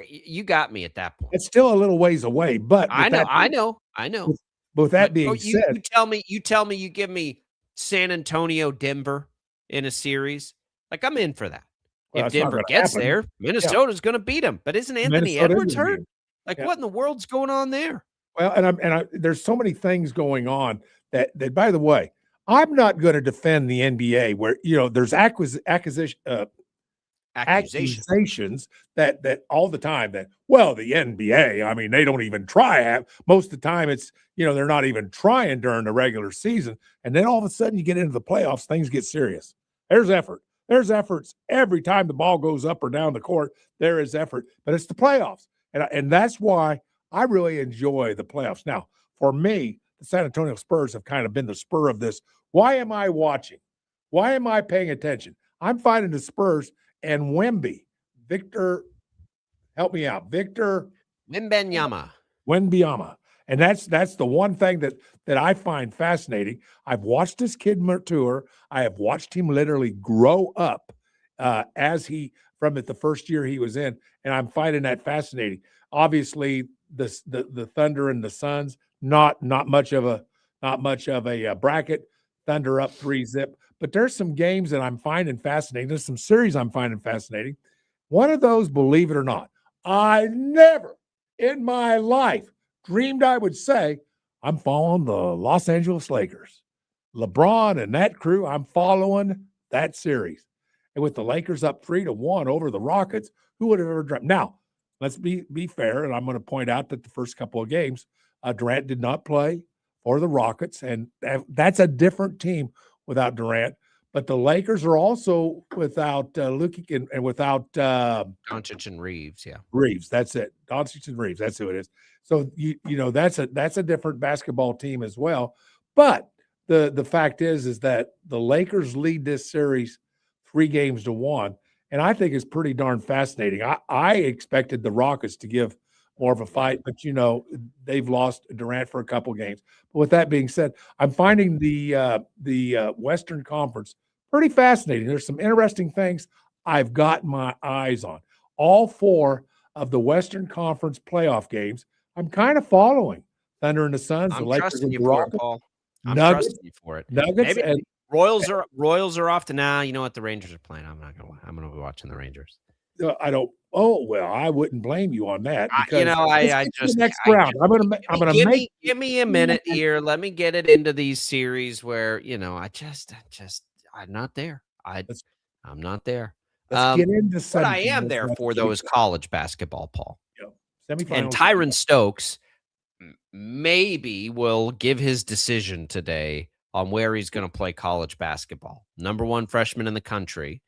you got me at that point. It's still a little ways away, but I know. But with that being said, you tell me you give me San Antonio, Denver in a series, like I'm in for that. Well, if Denver gets there, Minnesota's going to beat them. But isn't Anthony Edwards hurt? Like what in the world's going on there? Well, there's so many things going on that by the way, I'm not going to defend the NBA where there's accusations that all the time that the NBA, I mean, they don't even try. Most of the time it's they're not even trying during the regular season, and then all of a sudden you get into the playoffs, things get serious. There's efforts every time the ball goes up or down the court. There is effort, but it's the playoffs, and that's why I really enjoy the playoffs. Now, for me, the San Antonio Spurs have kind of been the spur of this. Why am I watching? Why am I paying attention? I'm finding the Spurs and Wemby. Victor, help me out. Victor Wembanyama. And that's the one thing that I find fascinating. I've watched this kid mature. I have watched him literally grow up as he from the first year he was in, and I'm finding that fascinating. Obviously, the Thunder and the Suns, not much of a bracket. Thunder up 3-0, but there's some games that I'm finding fascinating. There's some series I'm finding fascinating. One of those, believe it or not, I never in my life dreamed I would say I'm following the Los Angeles Lakers. LeBron and that crew, I'm following that series. And with the Lakers up 3-1 over the Rockets, who would have ever dreamt? Now, let's be fair, and I'm going to point out that the first couple of games, Durant did not play for the Rockets, and that's a different team without Durant. But the Lakers are also without Lukic and without Doncic and Reeves. Yeah, Reeves. That's it. Doncic and Reeves. That's who it is. So that's a different basketball team as well. But the fact is that the Lakers lead this series 3-1, and I think it's pretty darn fascinating. I expected the Rockets to give more of a fight, but they've lost Durant for a couple games. But with that being said, I'm finding the Western Conference pretty fascinating. There's some interesting things I've got my eyes on. All 4 of the Western Conference playoff games, I'm kind of following. Thunder and the Suns, the Lakers and the Rockets. Paul. I'm Nuggets, trusting you for it. Nuggets Maybe and Royals are off to now. You know what? The Rangers are playing. I'm gonna be watching the Rangers. I don't. Oh well, I wouldn't blame you on that. Because I just next round. I'm gonna give me a minute here. Let me get it into these series where I'm not there. I'm not there. Let's get into but I am there for those college basketball, Paul. Semifinals. And Tyron Stokes maybe will give his decision today on where he's going to play college basketball. Number 1 freshman in the country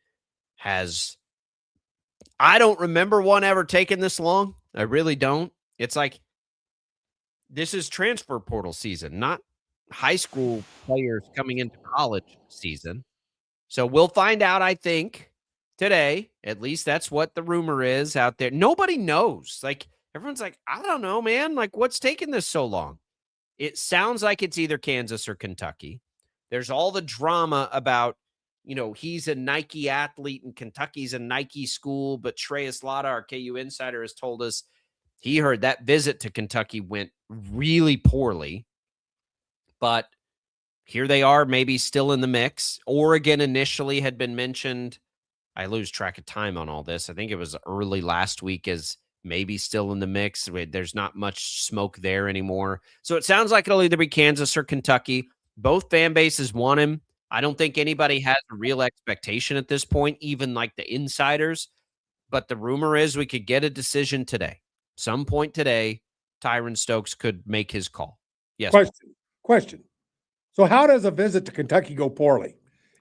I don't remember one ever taking this long. I really don't. It's like this is transfer portal season, not high school players coming into college season. So we'll find out, I think, today. At least that's what the rumor is out there. Nobody knows. Like, everyone's like, I don't know, man. Like, what's taking this so long? It sounds like it's either Kansas or Kentucky. There's all the drama about, he's a Nike athlete and Kentucky's a Nike school, but Trey Eslata, our KU insider, has told us he heard that visit to Kentucky went really poorly. But here they are, maybe still in the mix. Oregon initially had been mentioned. I lose track of time on all this. I think it was early last week as maybe still in the mix. There's not much smoke there anymore. So it sounds like it'll either be Kansas or Kentucky. Both fan bases want him. I don't think anybody has a real expectation at this point, even like the insiders. But the rumor is we could get a decision today. Some point today, Tyron Stokes could make his call. Yes. Question. So how does a visit to Kentucky go poorly?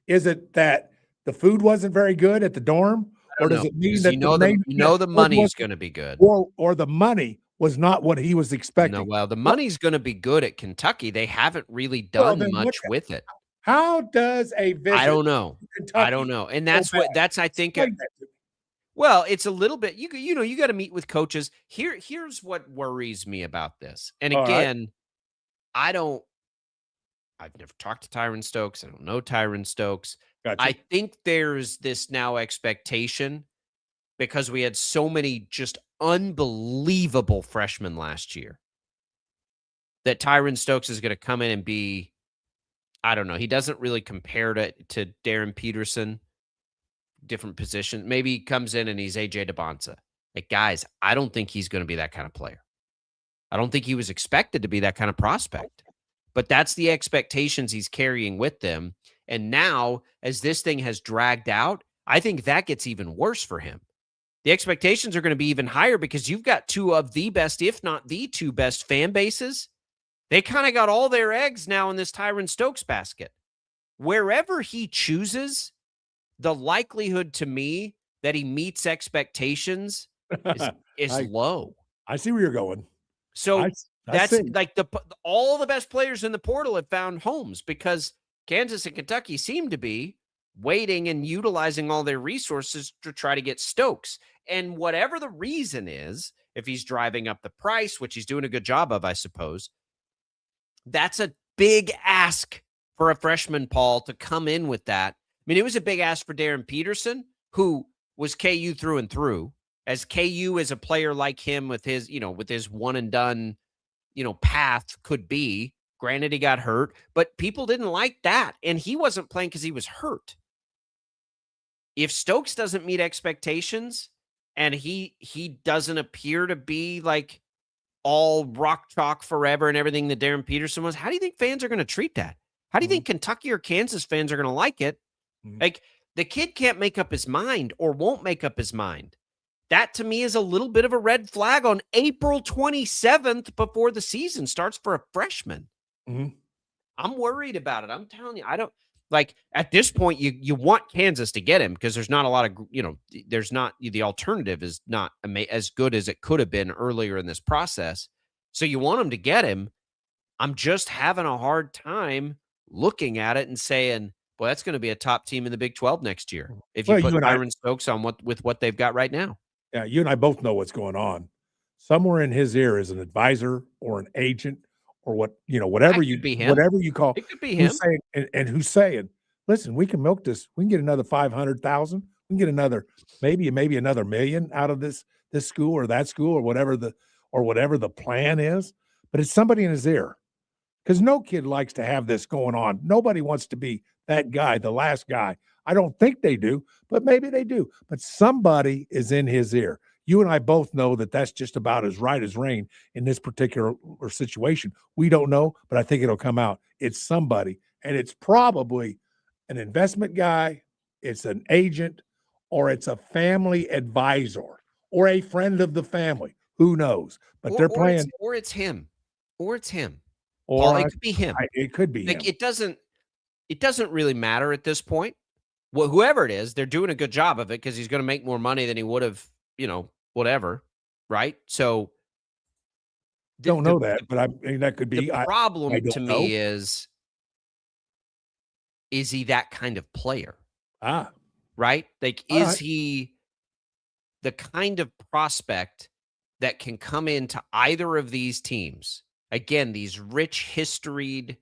Is it that the food wasn't very good at the dorm? Or does it mean that the money's going to be good? Or the money was not what he was expecting? No, well, the money's going to be good at Kentucky. They haven't really done much with it. How does a visit? I don't know. And that's I think. Well, it's a little bit. You got to meet with coaches. Here's what worries me about this. And again, I've never talked to Tyron Stokes. I don't know Tyron Stokes. Gotcha. I think there's this now expectation because we had so many just unbelievable freshmen last year that Tyron Stokes is going to come in and be, I don't know. He doesn't really compare to Darren Peterson, different position. Maybe he comes in and he's AJ DeBonsa. Like, guys, I don't think he's going to be that kind of player. I don't think he was expected to be that kind of prospect. But that's the expectations he's carrying with them. And now, as this thing has dragged out, I think that gets even worse for him. The expectations are going to be even higher because you've got two of the best, if not the two best fan bases. They kind of got all their eggs now in this Tyron Stokes basket. Wherever he chooses, the likelihood to me that he meets expectations is low. I see where you're going. So that's like all the best players in the portal have found homes because Kansas and Kentucky seem to be waiting and utilizing all their resources to try to get Stokes. And whatever the reason is, if he's driving up the price, which he's doing a good job of, I suppose, that's a big ask for a freshman, Paul, to come in with that. I mean, it was a big ask for Darren Peterson, who was KU through and through. As KU is a player like him with his, with his one and done, path could be. Granted, he got hurt, but people didn't like that. And he wasn't playing because he was hurt. If Stokes doesn't meet expectations and he doesn't appear to be like all rock chalk forever and everything that Darren Peterson was, how do you think fans are going to treat that? How do you think Kentucky or Kansas fans are going to like it? Like, the kid can't make up his mind or won't make up his mind. That, to me, is a little bit of a red flag on April 27th before the season starts for a freshman. I'm worried about it. I'm telling you, I don't like at this point, you want Kansas to get him because there's not a lot of, there's not the alternative is not as good as it could have been earlier in this process. So you want him to get him. I'm just having a hard time looking at it and saying, well, that's going to be a top team in the Big 12 next year. If you put Tyron Stokes on with what they've got right now. Yeah. You and I both know what's going on. Somewhere in his ear is an advisor or an agent or whatever you call it could be him. Who's saying, listen, we can milk this. We can get another 500,000. We can get another, maybe another million out of this school or that school or whatever the plan is. But it's somebody in his ear. Because no kid likes to have this going on. Nobody wants to be that guy, the last guy. I don't think they do, but maybe they do. But somebody is in his ear. You and I both know that that's just about as right as rain in this particular situation. We don't know, but I think it'll come out. It's somebody, and it's probably an investment guy, it's an agent, or it's a family advisor or a friend of the family. Who knows? But they're playing. Or it's him. Or Paul, it could be him. It could be like him. It doesn't really matter at this point. Well, whoever it is, they're doing a good job of it because he's going to make more money than he would have, whatever, right? So don't know that, but I mean that could be. The problem to me is he that kind of player? Right? Like, is he the kind of prospect that can come into either of these teams? Again, these rich, historied,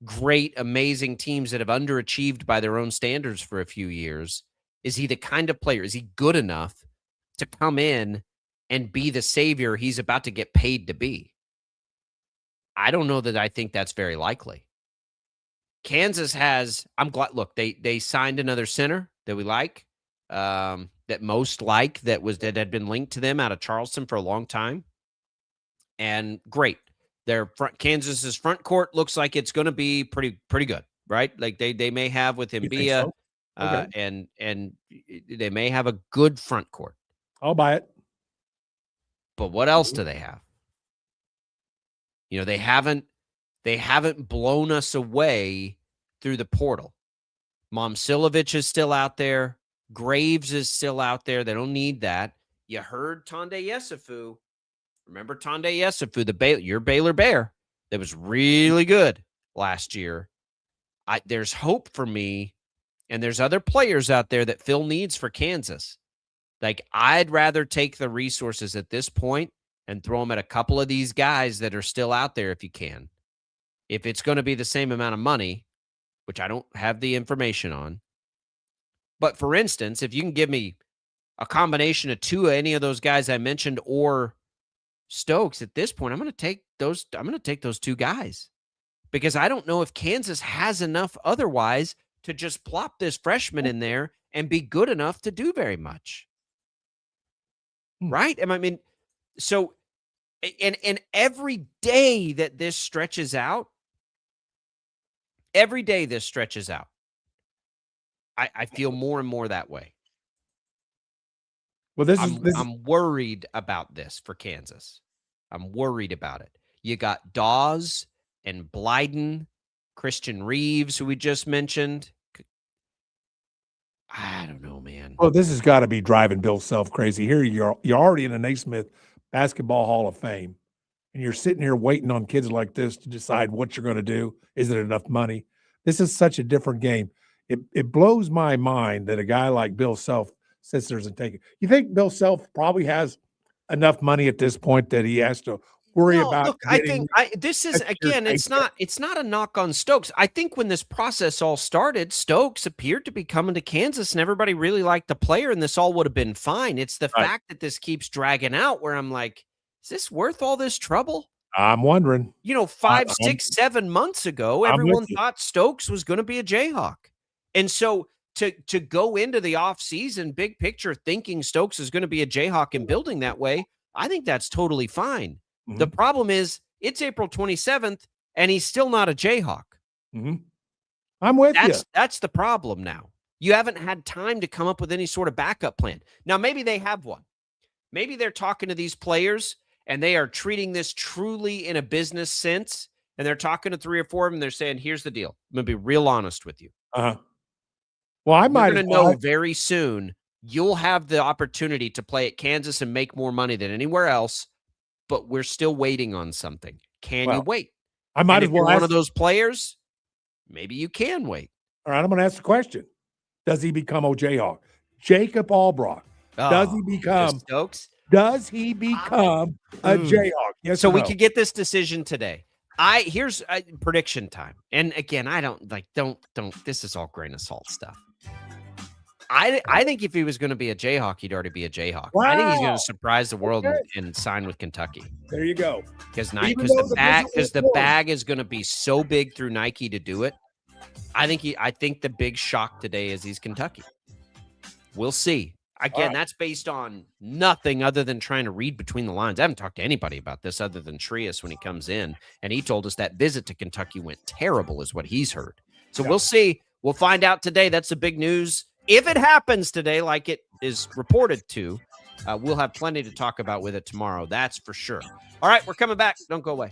great, amazing teams that have underachieved by their own standards for a few years. Is he the kind of player? Is he good enough to come in and be the savior he's about to get paid to be? I don't know that I think that's very likely. Kansas has, I'm glad, look, they signed another center that we like, that most like, that had been linked to them out of Charleston for a long time. And great. Kansas's front court looks like it's going to be pretty good, right? Like they may have with Mbia, so? Okay. And they may have a good front court. I'll buy it. But what else do they have? They haven't blown us away through the portal. Momcilovic is still out there. Graves is still out there. They don't need that. You heard Tonde Yesufu. Remember Tonde Yesufu, your Baylor Bear, that was really good last year. There's hope for me, and there's other players out there that Phil needs for Kansas. Like, I'd rather take the resources at this point and throw them at a couple of these guys that are still out there if you can. If it's going to be the same amount of money, which I don't have the information on. But for instance, if you can give me a combination of any of those guys I mentioned or Stokes at this point, I'm going to take those two guys because I don't know if Kansas has enough otherwise to just plop this freshman in there and be good enough to do very much. Right? I mean, so And every day that this stretches out, I feel more and more that way. Well, I'm worried about this for Kansas. I'm worried about it. You got Dawes and Blyden, Christian Reeves, who we just mentioned. I don't know, man. Well, this has got to be driving Bill Self crazy. Here you're already in a Naismith Basketball Hall of Fame, and you're sitting here waiting on kids like this to decide what you're going to do. Is it enough money? This is such a different game. It blows my mind that a guy like Bill Self sits there and takes it. You think Bill Self probably has enough money at this point that he has to worry about? Look, I think this is, again, it's not a knock on Stokes. I think when this process all started, Stokes appeared to be coming to Kansas and everybody really liked the player and this all would have been fine. It's the fact that this keeps dragging out where I'm like, is this worth all this trouble? I'm wondering. 5, 6, 7 months ago, everyone thought Stokes was going to be a Jayhawk. And so to go into the offseason, big picture, thinking Stokes is going to be a Jayhawk and building that way, I think that's totally fine. Mm-hmm. The problem is it's April 27th and he's still not a Jayhawk. Mm-hmm. I'm with you. That's the problem now. You haven't had time to come up with any sort of backup plan. Now, maybe they have one. Maybe they're talking to these players and they are treating this truly in a business sense. And they're talking to 3 or 4 of them. They're saying, here's the deal. I'm going to be real honest with you. Uh-huh. Well, I might know very soon you'll have the opportunity to play at Kansas and make more money than anywhere else, but we're still waiting on something. Can you wait? I might as well ask one of those players. Maybe you can wait. All right, I'm going to ask the question. Does he become a Jayhawk? Jacob Albrock. Does he become Stokes? Does he become a Jayhawk? Yes. So we could get this decision today. Here's prediction time. And again, I don't this is all grain of salt stuff. I think if he was going to be a Jayhawk, he'd already be a Jayhawk. Wow. I think he's going to surprise the world and sign with Kentucky. There you go. Because the bag is going to be so big through Nike to do it. I think the big shock today is he's Kentucky. We'll see. Again, that's based on nothing other than trying to read between the lines. I haven't talked to anybody about this other than Trias when he comes in, and he told us that visit to Kentucky went terrible is what he's heard. So we'll see. We'll find out today. That's the big news. If it happens today, like it is reported to, we'll have plenty to talk about with it tomorrow. That's for sure. All right, we're coming back. Don't go away.